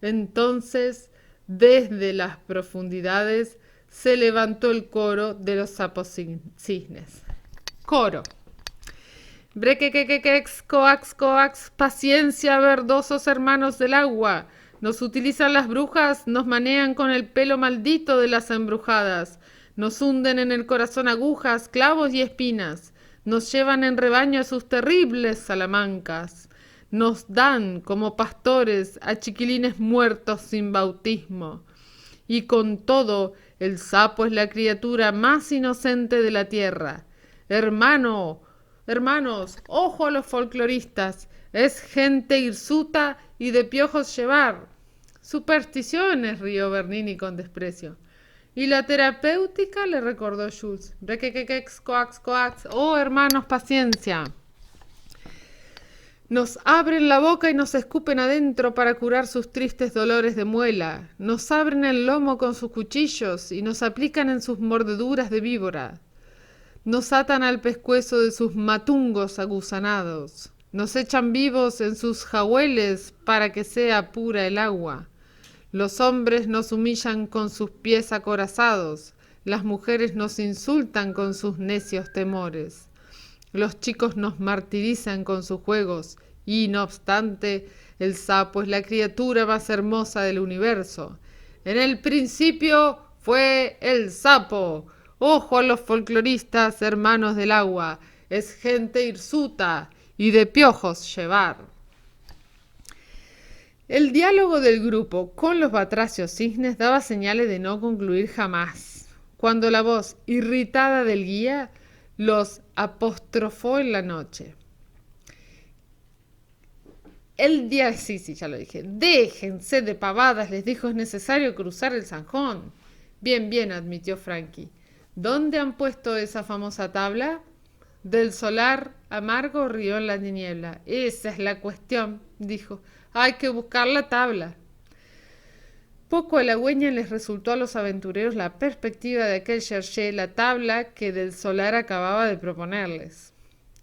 Entonces, desde las profundidades, se levantó el coro de los sapos cisnes. Coro. Brequequequex, coax, coax, paciencia, verdosos hermanos del agua. Nos utilizan las brujas, nos manean con el pelo maldito de las embrujadas. Nos hunden en el corazón agujas, clavos y espinas. Nos llevan en rebaño a sus terribles salamancas. Nos dan, como pastores, a chiquilines muertos sin bautismo. Y con todo, el sapo es la criatura más inocente de la tierra. Hermanos, ojo a los folcloristas, es gente hirsuta y de piojos llevar. Supersticiones, rió Bernini con desprecio. Y la terapéutica, le recordó Schultz. Brequequequex, coax, coax. Oh, hermanos, paciencia. Nos abren la boca y nos escupen adentro para curar sus tristes dolores de muela. Nos abren el lomo con sus cuchillos y nos aplican en sus mordeduras de víbora. Nos atan al pescuezo de sus matungos aguzanados. Nos echan vivos en sus jahueles para que sea pura el agua. Los hombres nos humillan con sus pies acorazados. Las mujeres nos insultan con sus necios temores. Los chicos nos martirizan con sus juegos. Y, no obstante, el sapo es la criatura más hermosa del universo. En el principio fue el sapo. Ojo a los folcloristas, hermanos del agua, es gente hirsuta y de piojos llevar. El diálogo del grupo con los batracios cisnes daba señales de no concluir jamás, cuando la voz irritada del guía los apostrofó en la noche. Sí, ya lo dije. Déjense de pavadas, les dijo, es necesario cruzar el zanjón. Bien, bien, admitió Frankie. ¿Dónde han puesto esa famosa tabla? Del solar amargo rió en la niebla. Esa es la cuestión, dijo. Hay que buscar la tabla. Poco halagüeña les resultó a los aventureros la perspectiva de aquel cherché, la tabla que del solar acababa de proponerles.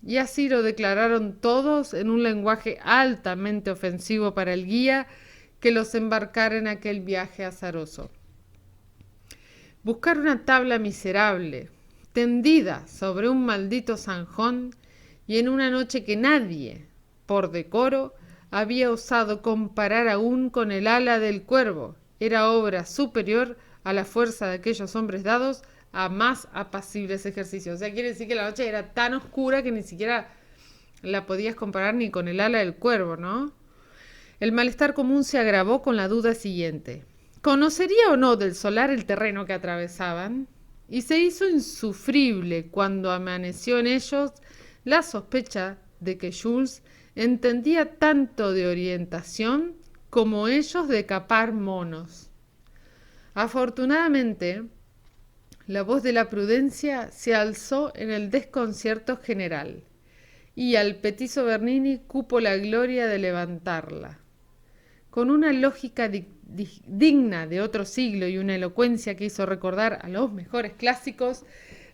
Y así lo declararon todos en un lenguaje altamente ofensivo para el guía que los embarcara en aquel viaje azaroso. Buscar una tabla miserable, tendida sobre un maldito zanjón, y en una noche que nadie, por decoro, había osado comparar aún con el ala del cuervo, era obra superior a la fuerza de aquellos hombres dados a más apacibles ejercicios. O sea, quiere decir que la noche era tan oscura que ni siquiera la podías comparar ni con el ala del cuervo, ¿no? El malestar común se agravó con la duda siguiente. ¿Conocería o no del solar el terreno que atravesaban? Y se hizo insufrible cuando amaneció en ellos la sospecha de que Jules entendía tanto de orientación como ellos de capar monos. Afortunadamente, la voz de la prudencia se alzó en el desconcierto general, y al petizo Bernini cupo la gloria de levantarla. Con una lógica digna de otro siglo y una elocuencia que hizo recordar a los mejores clásicos,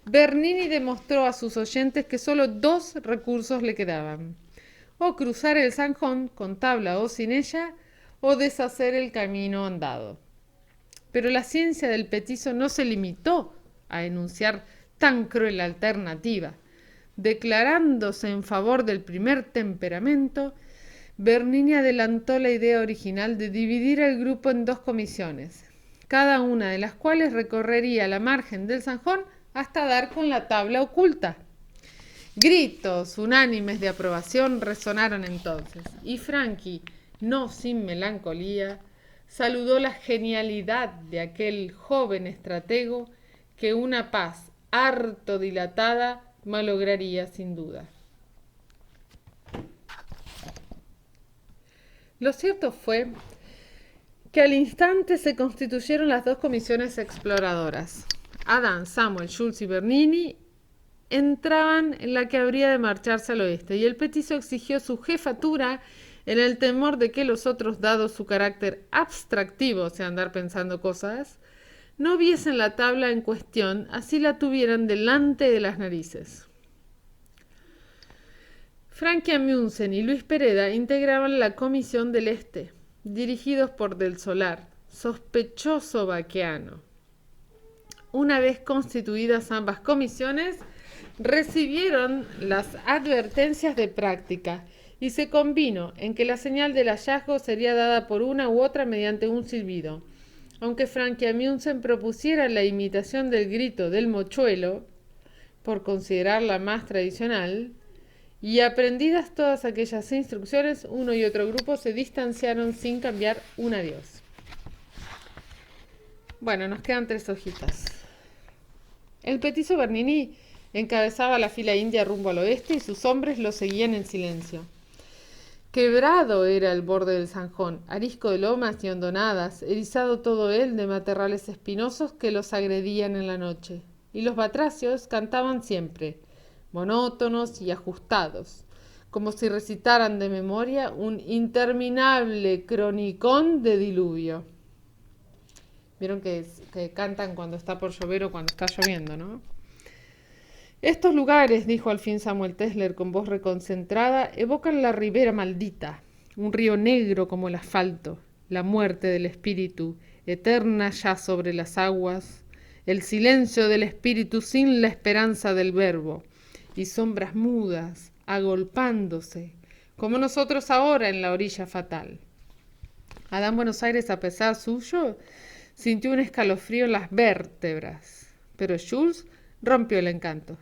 Bernini demostró a sus oyentes que solo dos recursos le quedaban: o cruzar el zanjón con tabla o sin ella, o deshacer el camino andado. Pero la ciencia del petizo no se limitó a enunciar tan cruel alternativa. Declarándose en favor del primer temperamento, Bernini adelantó la idea original de dividir el grupo en dos comisiones, cada una de las cuales recorrería la margen del zanjón hasta dar con la tabla oculta. Gritos unánimes de aprobación resonaron entonces, y Frankie, no sin melancolía, saludó la genialidad de aquel joven estratego que una paz harto dilatada malograría sin duda. Lo cierto fue que al instante se constituyeron las dos comisiones exploradoras. Adam, Samuel, Jules y Bernini entraban en la que habría de marcharse al oeste, y el petizo exigió su jefatura en el temor de que los otros, dado su carácter abstractivo, o sea, andar pensando cosas, no viesen la tabla en cuestión, así la tuvieran delante de las narices. Frankie Amundsen y Luis Pereda integraban la Comisión del Este, dirigidos por Del Solar, sospechoso vaqueano. Una vez constituidas ambas comisiones, recibieron las advertencias de práctica y se convino en que la señal del hallazgo sería dada por una u otra mediante un silbido. Aunque Frankie Amundsen propusiera la imitación del grito del mochuelo, por considerarla más tradicional, y aprendidas todas aquellas instrucciones, uno y otro grupo se distanciaron sin cambiar un adiós. Bueno, nos quedan 3 hojitas. El petizo Bernini encabezaba la fila india rumbo al oeste y sus hombres lo seguían en silencio. Quebrado era el borde del zanjón, arisco de lomas y hondonadas, erizado todo él de matorrales espinosos que los agredían en la noche. Y los batracios cantaban siempre, monótonos y ajustados, como si recitaran de memoria un interminable cronicón de diluvio. Vieron que cantan cuando está por llover o cuando está lloviendo, ¿no? Estos lugares, dijo al fin Samuel Tesler con voz reconcentrada, evocan la ribera maldita, un río negro como el asfalto, la muerte del espíritu, eterna ya sobre las aguas, el silencio del espíritu sin la esperanza del verbo, y sombras mudas, agolpándose, como nosotros ahora en la orilla fatal. Adán Buenos Aires, a pesar suyo, sintió un escalofrío en las vértebras, pero Jules rompió el encanto.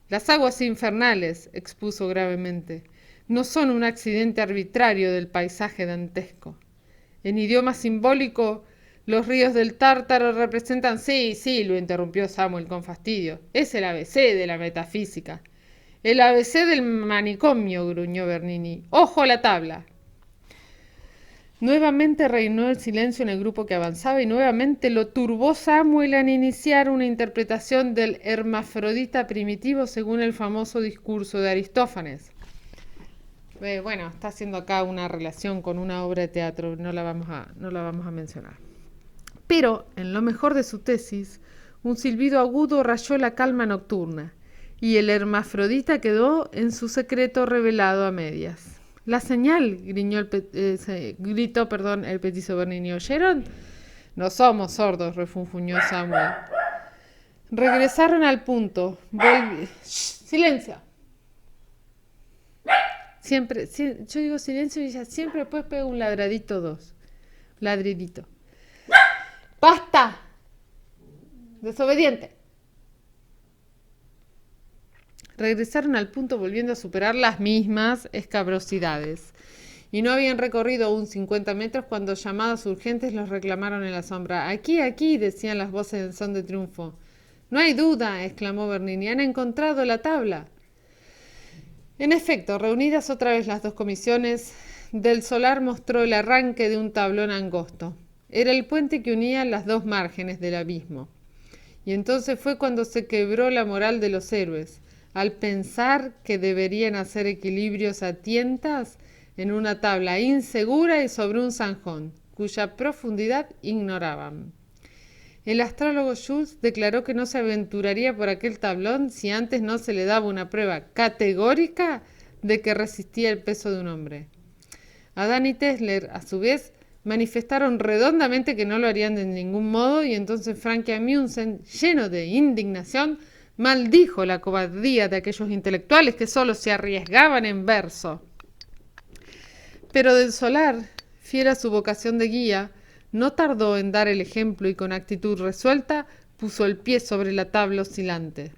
Las aguas infernales, expuso gravemente, no son un accidente arbitrario del paisaje dantesco. En idioma simbólico, los ríos del Tártaro representan... Sí, lo interrumpió Samuel con fastidio. Es el ABC de la metafísica. El ABC del manicomio, gruñó Bernini. ¡Ojo a la tabla! Nuevamente reinó el silencio en el grupo que avanzaba y nuevamente lo turbó Samuel en iniciar una interpretación del hermafrodita primitivo según el famoso discurso de Aristófanes. Bueno, está haciendo acá una relación con una obra de teatro, no la vamos a mencionar. Pero, en lo mejor de su tesis, un silbido agudo rayó la calma nocturna, y el hermafrodita quedó en su secreto revelado a medias. La señal, gritó el petizo Bernini. ¿Oyeron? No somos sordos, refunfuñó Samuel. Regresaron al punto. ¡Silencio! Siempre, yo digo silencio y ella siempre después pega un ladradito, dos. Ladridito. ¡Basta! Desobediente. Regresaron al punto volviendo a superar las mismas escabrosidades. Y no habían recorrido aún 50 metros cuando llamadas urgentes los reclamaron en la sombra. Aquí, aquí, decían las voces en son de triunfo. No hay duda, exclamó Bernini, han encontrado la tabla. En efecto, reunidas otra vez las dos comisiones, Del Solar mostró el arranque de un tablón angosto. Era el puente que unía las dos márgenes del abismo. Y entonces fue cuando se quebró la moral de los héroes, al pensar que deberían hacer equilibrios a tientas en una tabla insegura y sobre un zanjón, cuya profundidad ignoraban. El astrólogo Schultz declaró que no se aventuraría por aquel tablón si antes no se le daba una prueba categórica de que resistía el peso de un hombre. Adán y Tesler, a su vez, manifestaron redondamente que no lo harían de ningún modo, y entonces Frankie Amundsen, lleno de indignación, maldijo la cobardía de aquellos intelectuales que solo se arriesgaban en verso. Pero Del Solar, fiel a su vocación de guía, no tardó en dar el ejemplo y con actitud resuelta puso el pie sobre la tabla oscilante.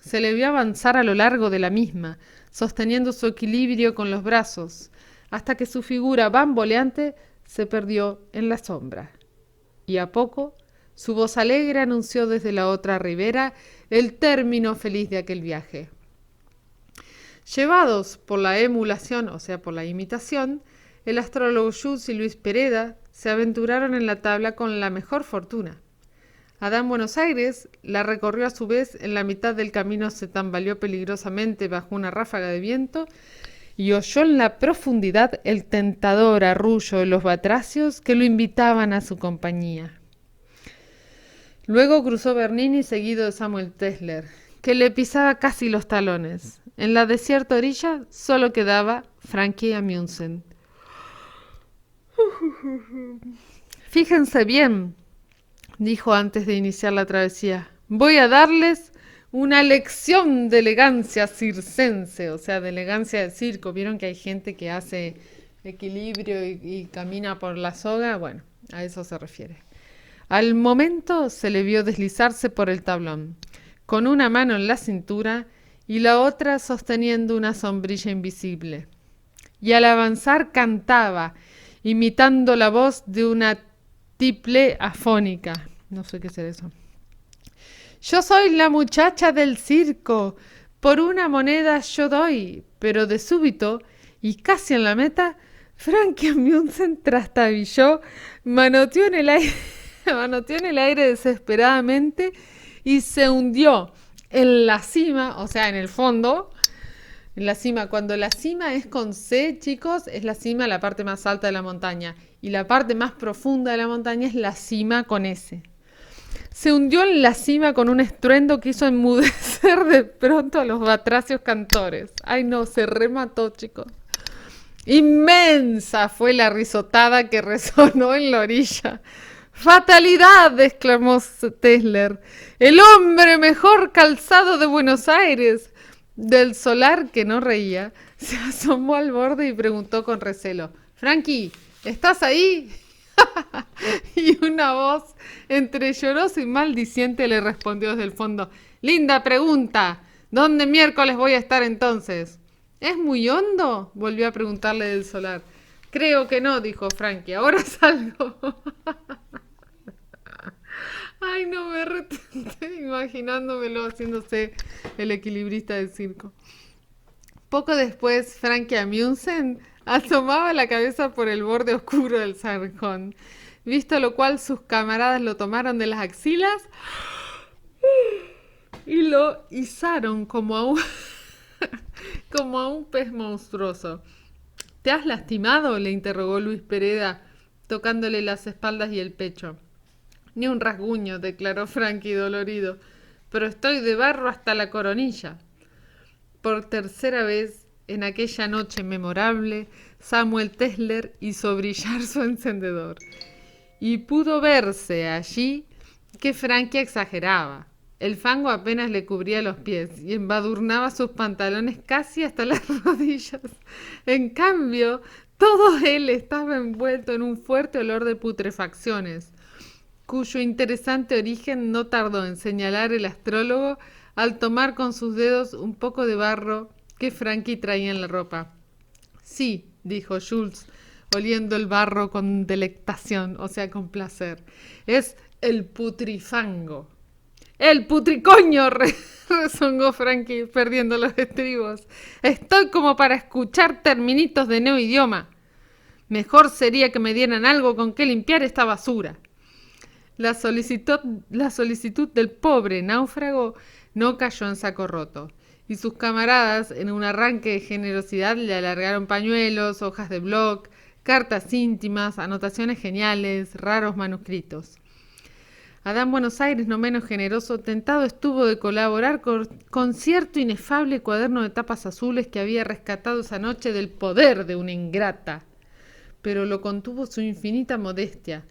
Se le vio avanzar a lo largo de la misma, sosteniendo su equilibrio con los brazos, hasta que su figura bamboleante se perdió en la sombra. Y a poco, su voz alegre anunció desde la otra ribera el término feliz de aquel viaje. Llevados por la emulación, o sea, por la imitación, el astrólogo Schultz y Luis Pereda se aventuraron en la tabla con la mejor fortuna. Adán Buenos Aires la recorrió a su vez. En la mitad del camino se tambaleó peligrosamente bajo una ráfaga de viento y oyó en la profundidad el tentador arrullo de los batracios que lo invitaban a su compañía. Luego cruzó Bernini seguido de Samuel Tesler, que le pisaba casi los talones. En la desierta orilla solo quedaba Frankie Amundsen. Fíjense bien, dijo antes de iniciar la travesía. Voy a darles una lección de elegancia circense, o sea, de elegancia de circo. ¿Vieron que hay gente que hace equilibrio y camina por la soga? Bueno, a eso se refiere. Al momento se le vio deslizarse por el tablón, con una mano en la cintura y la otra sosteniendo una sombrilla invisible. Y al avanzar cantaba, imitando la voz de una tiple afónica. No sé qué será eso. Yo soy la muchacha del circo, por una moneda yo doy, pero de súbito, y casi en la meta, Frankie Amundsen trastabilló, manoteó en el aire desesperadamente y se hundió en la cima, o sea, en el fondo. En la cima, cuando la cima es con C, chicos, es la cima, la parte más alta de la montaña. Y la parte más profunda de la montaña es la cima con S. Se hundió en la cima con un estruendo que hizo enmudecer de pronto a los batracios cantores. Ay no, se remató, chicos. Inmensa fue la risotada que resonó en la orilla. ¡Fatalidad!, exclamó Tesler. ¡El hombre mejor calzado de Buenos Aires! Del Solar, que no reía, se asomó al borde y preguntó con recelo: Frankie, ¿estás ahí? Y una voz entre llorosa y maldiciente le respondió desde el fondo: linda pregunta, ¿dónde miércoles voy a estar entonces? ¿Es muy hondo?, volvió a preguntarle Del Solar. Creo que no, dijo Frankie, ahora salgo. Ay, no, me retenté imaginándomelo haciéndose el equilibrista del circo. Poco después, Frankie Amundsen asomaba la cabeza por el borde oscuro del zanjón, visto lo cual sus camaradas lo tomaron de las axilas y lo izaron como a un pez monstruoso. ¿Te has lastimado?, le interrogó Luis Pereda, tocándole las espaldas y el pecho. Ni un rasguño, declaró Frankie dolorido, pero estoy de barro hasta la coronilla. Por tercera vez, en aquella noche memorable, Samuel Tesler hizo brillar su encendedor. Y pudo verse allí que Frankie exageraba. El fango apenas le cubría los pies y embadurnaba sus pantalones casi hasta las rodillas. En cambio, todo él estaba envuelto en un fuerte olor de putrefacciones, cuyo interesante origen no tardó en señalar el astrólogo al tomar con sus dedos un poco de barro que Frankie traía en la ropa. Sí, dijo Schultz, oliendo el barro con delectación, o sea, con placer. Es el putrifango. ¡El putricoño! Rezongó Frankie, perdiendo los estribos. Estoy como para escuchar terminitos de nuevo idioma. Mejor sería que me dieran algo con que limpiar esta basura. La solicitud del pobre náufrago no cayó en saco roto, y sus camaradas, en un arranque de generosidad, le alargaron pañuelos, hojas de blog, cartas íntimas, anotaciones geniales, raros manuscritos. Adán Buenos Aires, no menos generoso, tentado estuvo de colaborar con cierto inefable cuaderno de tapas azules que había rescatado esa noche del poder de una ingrata, pero lo contuvo su infinita modestia,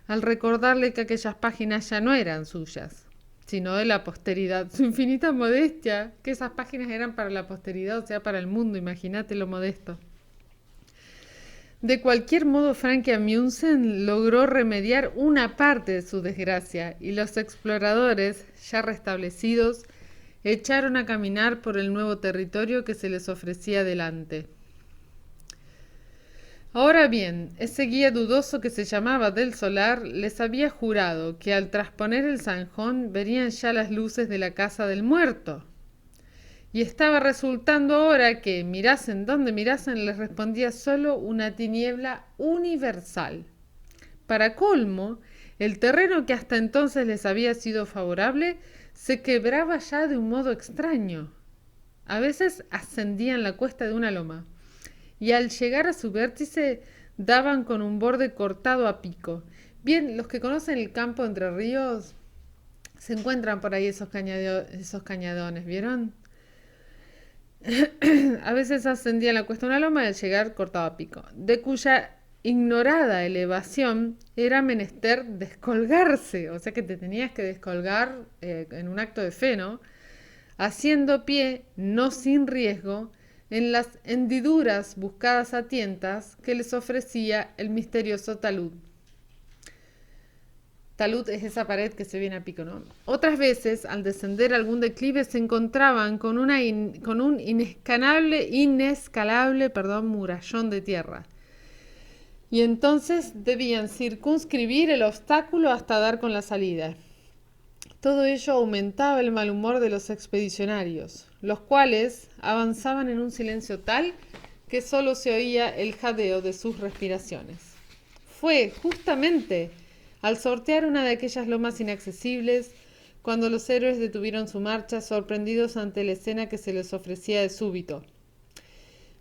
al recordarle que aquellas páginas ya no eran suyas, sino de la posteridad. Su infinita modestia, que esas páginas eran para la posteridad, o sea, para el mundo, imagínate lo modesto. De cualquier modo, Frankie Amundsen logró remediar una parte de su desgracia, y los exploradores, ya restablecidos, echaron a caminar por el nuevo territorio que se les ofrecía delante. Ahora bien, ese guía dudoso que se llamaba Del Solar les había jurado que al trasponer el zanjón verían ya las luces de la casa del muerto. Y estaba resultando ahora que, mirasen donde mirasen, les respondía solo una tiniebla universal. Para colmo, el terreno que hasta entonces les había sido favorable se quebraba ya de un modo extraño. A veces ascendían la cuesta de una loma, y al llegar a su vértice daban con un borde cortado a pico. Bien, los que conocen el campo Entre Ríos se encuentran por ahí esos cañadones, ¿vieron? A veces ascendía la cuesta una loma y al llegar cortaba a pico, de cuya ignorada elevación era menester descolgarse, o sea que te tenías que descolgar en un acto de fe, ¿no? Haciendo pie, no sin riesgo, en las hendiduras buscadas a tientas que les ofrecía el misterioso talud. Talud es esa pared que se viene a pico, ¿no? Otras veces, al descender algún declive, se encontraban con un inescalable murallón de tierra. Y entonces debían circunscribir el obstáculo hasta dar con la salida. Todo ello aumentaba el mal humor de los expedicionarios, los cuales avanzaban en un silencio tal que solo se oía el jadeo de sus respiraciones. Fue justamente al sortear una de aquellas lomas inaccesibles cuando los héroes detuvieron su marcha, sorprendidos ante la escena que se les ofrecía de súbito.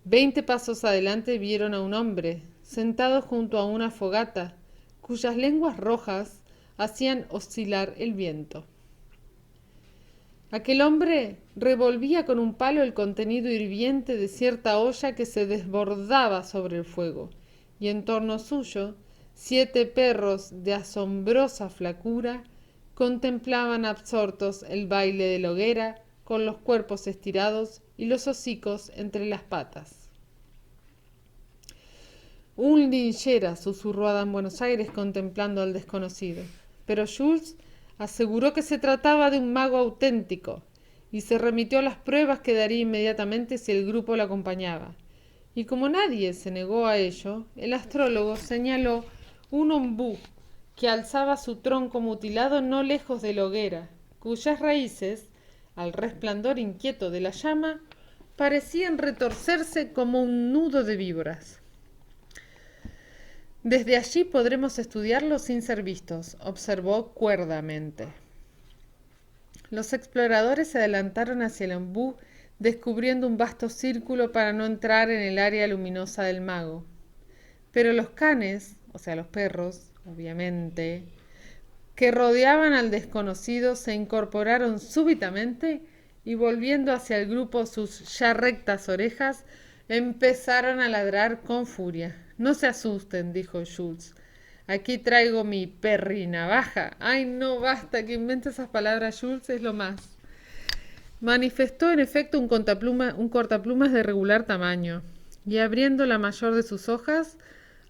20 pasos adelante vieron a un hombre sentado junto a una fogata, cuyas lenguas rojas hacían oscilar el viento. Aquel hombre revolvía con un palo el contenido hirviente de cierta olla que se desbordaba sobre el fuego, y en torno suyo 7 perros de asombrosa flacura contemplaban absortos el baile de la hoguera, con los cuerpos estirados y los hocicos entre las patas. Un linchera, susurró Adán Buenos Aires contemplando al desconocido, pero Schultz aseguró que se trataba de un mago auténtico y se remitió a las pruebas que daría inmediatamente si el grupo lo acompañaba. Y como nadie se negó a ello, el astrólogo señaló un ombú que alzaba su tronco mutilado no lejos de la hoguera, cuyas raíces, al resplandor inquieto de la llama, parecían retorcerse como un nudo de víboras. Desde allí podremos estudiarlo sin ser vistos, observó cuerdamente. Los exploradores se adelantaron hacia el ombú, descubriendo un vasto círculo para no entrar en el área luminosa del mago. Pero los canes, o sea, los perros, obviamente, que rodeaban al desconocido, se incorporaron súbitamente y, volviendo hacia el grupo sus ya rectas orejas, empezaron a ladrar con furia. No se asusten, dijo Schultz. Aquí traigo mi perrinavaja. Ay, no, basta, que invente esas palabras, Schultz, es lo más. Manifestó en efecto un cortaplumas de regular tamaño, y abriendo la mayor de sus hojas,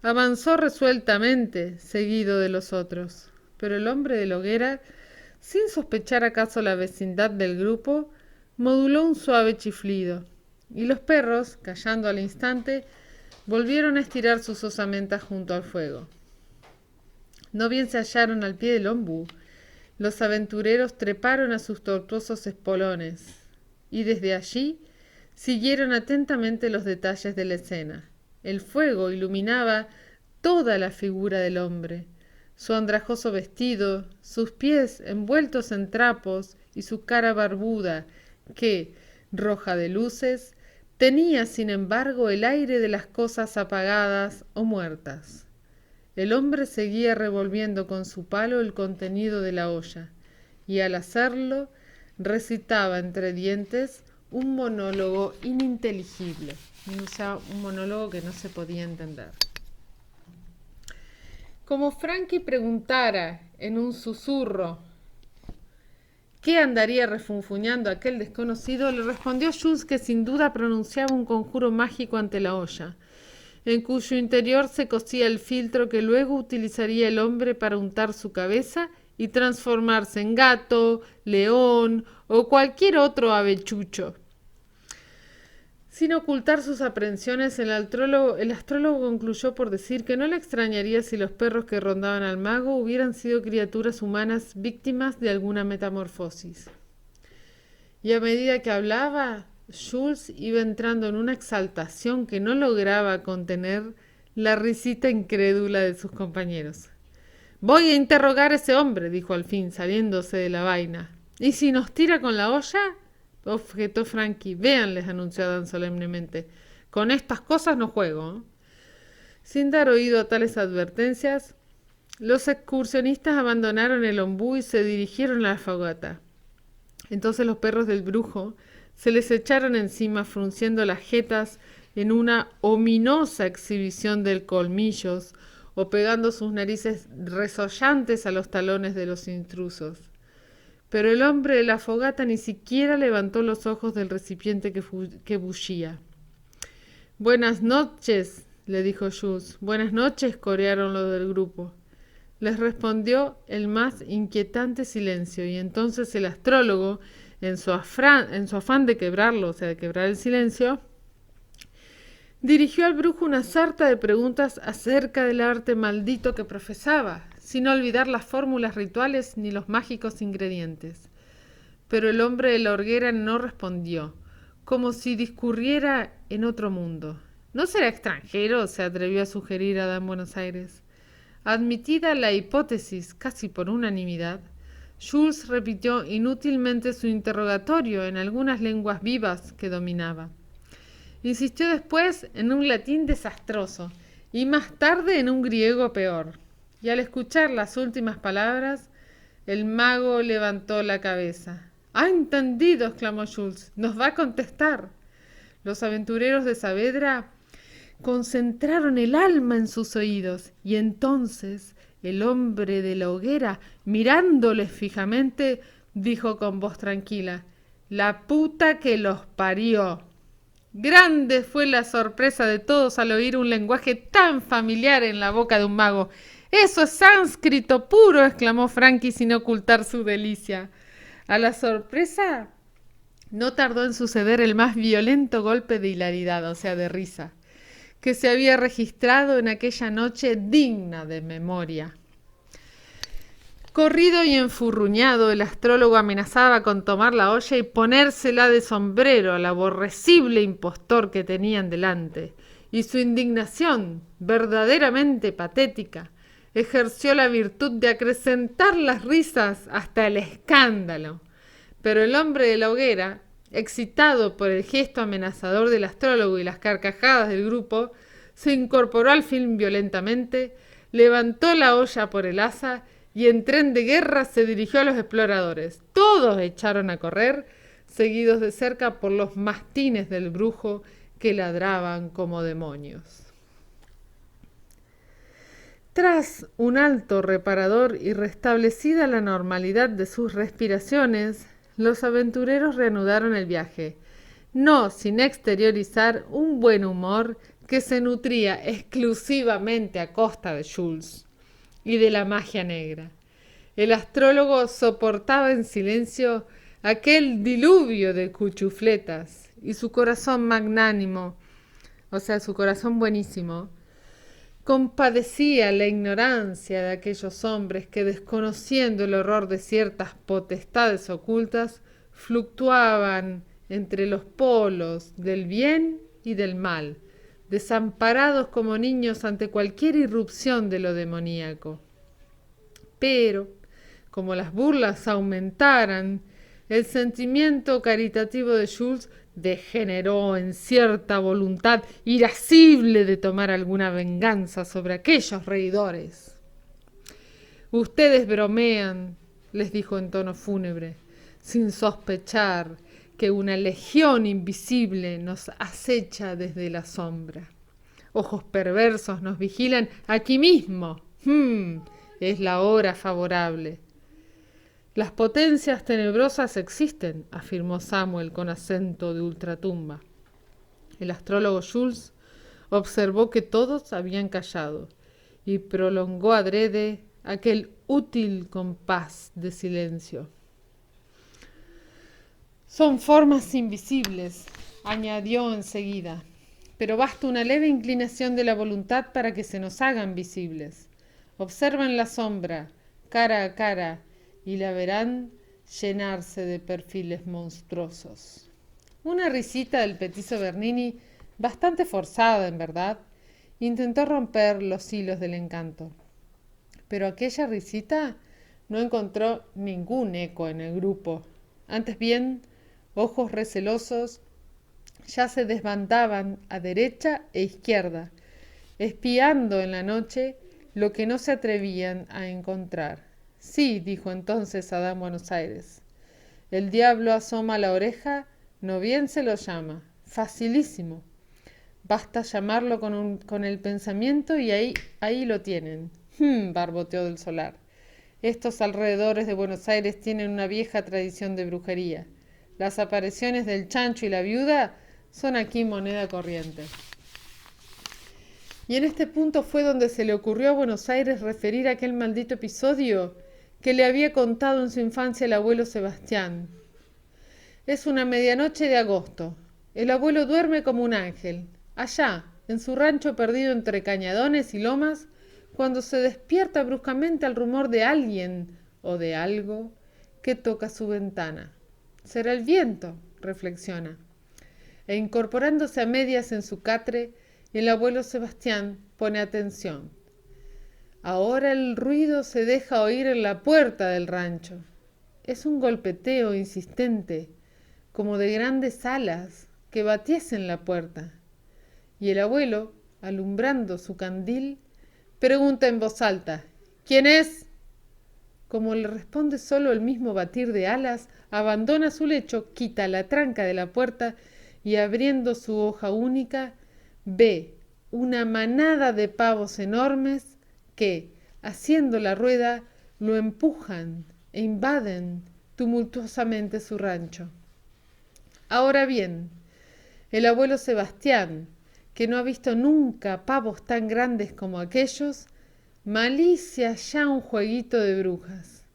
avanzó resueltamente, seguido de los otros. Pero el hombre de la hoguera, sin sospechar acaso la vecindad del grupo, moduló un suave chiflido, y los perros, callando al instante, volvieron a estirar sus osamentas junto al fuego. No bien se hallaron al pie del ombú, los aventureros treparon a sus tortuosos espolones, y desde allí siguieron atentamente los detalles de la escena. El fuego iluminaba toda la figura del hombre, su andrajoso vestido, sus pies envueltos en trapos y su cara barbuda, que, roja de luces, tenía sin embargo el aire de las cosas apagadas o muertas. El hombre seguía revolviendo con su palo el contenido de la olla, y al hacerlo recitaba entre dientes un monólogo ininteligible, o sea, un monólogo que no se podía entender. Como Frankie preguntara en un susurro qué andaría refunfuñando aquel desconocido, le respondió Schultz que sin duda pronunciaba un conjuro mágico ante la olla, en cuyo interior se cocía el filtro que luego utilizaría el hombre para untar su cabeza y transformarse en gato, león o cualquier otro avechucho. Sin ocultar sus aprensiones, el astrólogo concluyó por decir que no le extrañaría si los perros que rondaban al mago hubieran sido criaturas humanas víctimas de alguna metamorfosis. Y a medida que hablaba, Schultz iba entrando en una exaltación que no lograba contener la risita incrédula de sus compañeros. «Voy a interrogar a ese hombre», dijo al fin, saliéndose de la vaina. «¿Y si nos tira con la olla?», objetó Frankie. «Vean», les anunció Adán solemnemente, «con estas cosas no juego». Sin dar oído a tales advertencias, los excursionistas abandonaron el ombú y se dirigieron a la fogata. Entonces los perros del brujo se les echaron encima, frunciendo las jetas en una ominosa exhibición de colmillos o pegando sus narices resollantes a los talones de los intrusos. Pero el hombre de la fogata ni siquiera levantó los ojos del recipiente que bullía. «Buenas noches», le dijo Schultz. «Buenas noches», corearon los del grupo. Les respondió el más inquietante silencio, y entonces el astrólogo, en su afán de quebrarlo, o sea, de quebrar el silencio, dirigió al brujo una sarta de preguntas acerca del arte maldito que profesaba, sin olvidar las fórmulas rituales ni los mágicos ingredientes. Pero el hombre de la hoguera no respondió, como si discurriera en otro mundo. «¿No será extranjero?», se atrevió a sugerir Adán Buenos Aires. Admitida la hipótesis casi por unanimidad, Schultz repitió inútilmente su interrogatorio en algunas lenguas vivas que dominaba. Insistió después en un latín desastroso y más tarde en un griego peor. Y al escuchar las últimas palabras, el mago levantó la cabeza. «¡Ha entendido!», exclamó Schultz. «Nos va a contestar». Los aventureros de Saavedra concentraron el alma en sus oídos, y entonces el hombre de la hoguera, mirándoles fijamente, dijo con voz tranquila: «La puta que los parió». Grande fue la sorpresa de todos al oír un lenguaje tan familiar en la boca de un mago. «¡Eso es sánscrito puro!», exclamó Frankie sin ocultar su delicia. A la sorpresa no tardó en suceder el más violento golpe de hilaridad, o sea, de risa, que se había registrado en aquella noche digna de memoria. Corrido y enfurruñado, el astrólogo amenazaba con tomar la olla y ponérsela de sombrero al aborrecible impostor que tenían delante, y su indignación, verdaderamente patética, ejerció la virtud de acrecentar las risas hasta el escándalo. Pero el hombre de la hoguera, excitado por el gesto amenazador del astrólogo y las carcajadas del grupo, se incorporó al fin violentamente, levantó la olla por el asa y en tren de guerra se dirigió a los exploradores. Todos echaron a correr, seguidos de cerca por los mastines del brujo que ladraban como demonios. Tras un alto reparador y restablecida la normalidad de sus respiraciones, los aventureros reanudaron el viaje, no sin exteriorizar un buen humor que se nutría exclusivamente a costa de Jules y de la magia negra. El astrólogo soportaba en silencio aquel diluvio de cuchufletas y su corazón magnánimo, o sea, su corazón buenísimo, compadecía la ignorancia de aquellos hombres que, desconociendo el horror de ciertas potestades ocultas, fluctuaban entre los polos del bien y del mal, desamparados como niños ante cualquier irrupción de lo demoníaco. Pero, como las burlas aumentaran, el sentimiento caritativo de Jules degeneró en cierta voluntad irascible de tomar alguna venganza sobre aquellos reidores. Ustedes bromean, les dijo en tono fúnebre, sin sospechar que una legión invisible nos acecha desde la sombra. Ojos perversos nos vigilan aquí mismo. Es la hora favorable. Las potencias tenebrosas existen, afirmó Samuel con acento de ultratumba. El astrólogo Jules observó que todos habían callado y prolongó adrede aquel útil compás de silencio. Son formas invisibles, añadió enseguida, pero basta una leve inclinación de la voluntad para que se nos hagan visibles. Observen la sombra, cara a cara, y la verán llenarse de perfiles monstruosos. Una risita del petizo Bernini, bastante forzada en verdad, intentó romper los hilos del encanto. Pero aquella risita no encontró ningún eco en el grupo. Antes bien, ojos recelosos ya se desbandaban a derecha e izquierda, espiando en la noche lo que no se atrevían a encontrar. Sí, dijo entonces Adán Buenos Aires. El diablo asoma a la oreja, no bien se lo llama. Facilísimo. Basta llamarlo con el pensamiento y ahí lo tienen. Barboteó del Solar. Estos alrededores de Buenos Aires tienen una vieja tradición de brujería. Las apariciones del chancho y la viuda son aquí moneda corriente. Y en este punto fue donde se le ocurrió a Buenos Aires referir aquel maldito episodio que le había contado en su infancia el abuelo Sebastián. Es una medianoche de agosto. El abuelo duerme como un ángel, allá, en su rancho perdido entre cañadones y lomas, cuando se despierta bruscamente al rumor de alguien o de algo que toca su ventana. Será el viento, reflexiona. E incorporándose a medias en su catre, el abuelo Sebastián pone atención. Ahora el ruido se deja oír en la puerta del rancho. Es un golpeteo insistente, como de grandes alas que batiesen la puerta. Y el abuelo, alumbrando su candil, pregunta en voz alta: ¿Quién es? Como le responde solo el mismo batir de alas, abandona su lecho, quita la tranca de la puerta y abriendo su hoja única, ve una manada de pavos enormes que, haciendo la rueda, lo empujan e invaden tumultuosamente su rancho. Ahora bien, el abuelo Sebastián, que no ha visto nunca pavos tan grandes como aquellos, malicia ya un jueguito de brujas.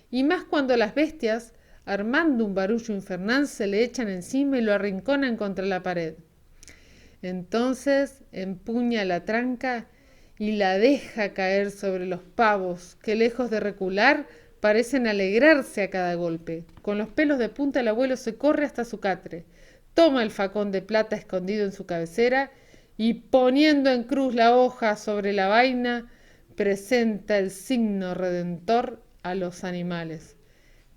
Y más cuando las bestias, armando un barullo infernal, se le echan encima y lo arrinconan contra la pared. Entonces empuña la tranca y la deja caer sobre los pavos, que lejos de recular, parecen alegrarse a cada golpe. Con los pelos de punta el abuelo se corre hasta su catre, toma el facón de plata escondido en su cabecera y poniendo en cruz la hoja sobre la vaina, presenta el signo redentor a los animales.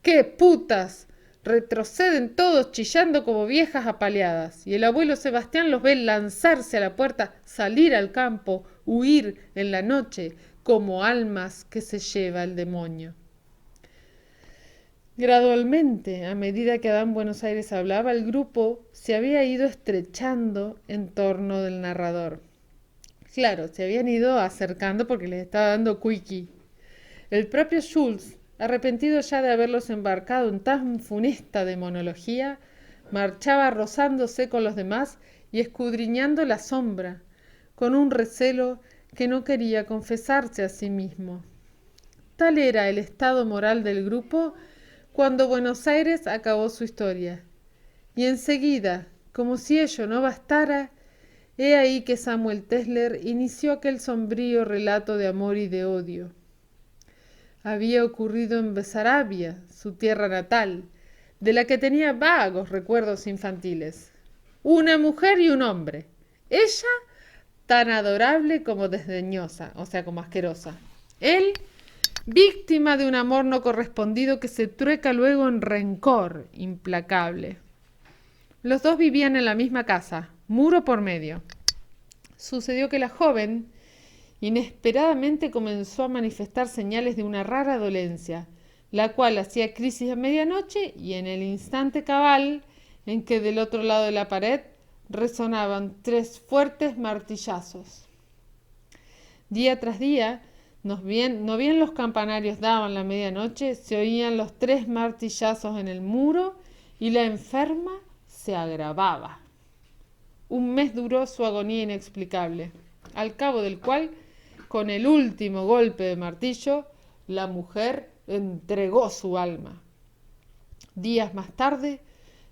¡Qué putas! Retroceden todos chillando como viejas apaleadas, y el abuelo Sebastián los ve lanzarse a la puerta, salir al campo, huir en la noche, como almas que se lleva el demonio. Gradualmente, a medida que Adán Buenos Aires hablaba, el grupo se había ido estrechando en torno del narrador. Claro, se habían ido acercando porque les estaba dando quickie. El propio Schultz, arrepentido ya de haberlos embarcado en tan funesta demonología, marchaba rozándose con los demás y escudriñando la sombra, con un recelo que no quería confesarse a sí mismo. Tal era el estado moral del grupo cuando Buenos Aires acabó su historia. Y enseguida, como si ello no bastara, he ahí que Samuel Tesler inició aquel sombrío relato de amor y de odio. Había ocurrido en Besarabia, su tierra natal, de la que tenía vagos recuerdos infantiles. Una mujer y un hombre. Ella tan adorable como desdeñosa, o sea, como asquerosa. Él, víctima de un amor no correspondido que se trueca luego en rencor implacable. Los dos vivían en la misma casa, muro por medio. Sucedió que la joven inesperadamente comenzó a manifestar señales de una rara dolencia, la cual hacía crisis a medianoche y en el instante cabal en que del otro lado de la pared resonaban 3 fuertes martillazos. Día tras día, no bien los campanarios daban la medianoche, se oían los 3 martillazos en el muro y la enferma se agravaba. Un mes duró su agonía inexplicable, al cabo del cual, con el último golpe de martillo, la mujer entregó su alma. Días más tarde,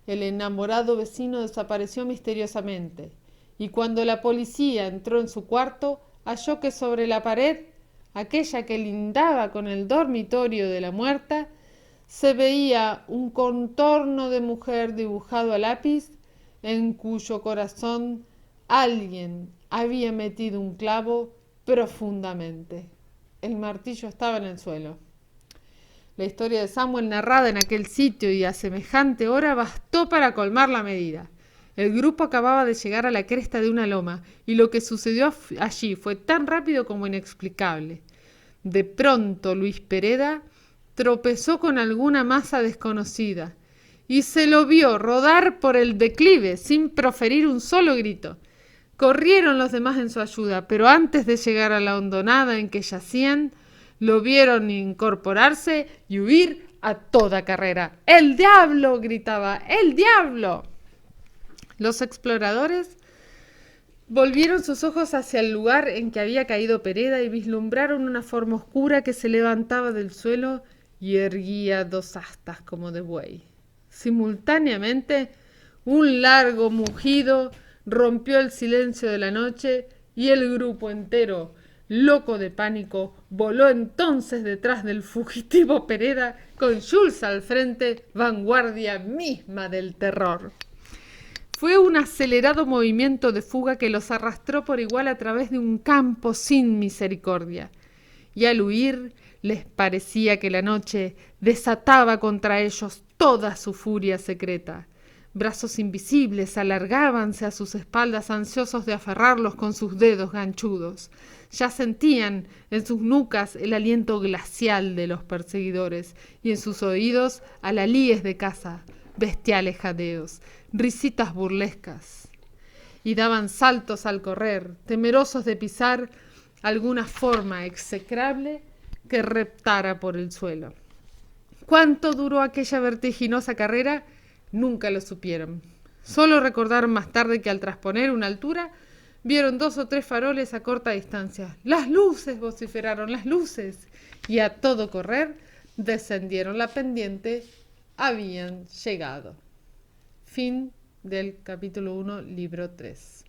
el enamorado vecino desapareció misteriosamente, y cuando la policía entró en su cuarto, halló que sobre la pared, aquella que lindaba con el dormitorio de la muerta, se veía un contorno de mujer dibujado a lápiz, en cuyo corazón alguien había metido un clavo profundamente. El martillo estaba en el suelo. La historia de Samuel, narrada en aquel sitio y a semejante hora, bastó para colmar la medida. El grupo acababa de llegar a la cresta de una loma, y lo que sucedió allí fue tan rápido como inexplicable. De pronto Luis Pereda tropezó con alguna masa desconocida, y se lo vio rodar por el declive sin proferir un solo grito. Corrieron los demás en su ayuda, pero antes de llegar a la hondonada en que yacían, lo vieron incorporarse y huir a toda carrera. ¡El diablo!, gritaba. ¡El diablo! Los exploradores volvieron sus ojos hacia el lugar en que había caído Pereda y vislumbraron una forma oscura que se levantaba del suelo y erguía 2 astas como de buey. Simultáneamente, un largo mugido rompió el silencio de la noche y el grupo entero, loco de pánico, voló entonces detrás del fugitivo Pereda con Schultz al frente, vanguardia misma del terror. Fue un acelerado movimiento de fuga que los arrastró por igual a través de un campo sin misericordia. Y al huir les parecía que la noche desataba contra ellos toda su furia secreta. Brazos invisibles alargábanse a sus espaldas ansiosos de aferrarlos con sus dedos ganchudos. Ya sentían en sus nucas el aliento glacial de los perseguidores y en sus oídos alalíes de caza, bestiales jadeos, risitas burlescas. Y daban saltos al correr, temerosos de pisar alguna forma execrable que reptara por el suelo. ¿Cuánto duró aquella vertiginosa carrera? Nunca lo supieron. Solo recordaron más tarde que al trasponer una altura vieron 2 o 3 faroles a corta distancia. ¡Las luces!, vociferaron, ¡las luces! Y a todo correr descendieron la pendiente. Habían llegado. Fin del capítulo 1, libro 3.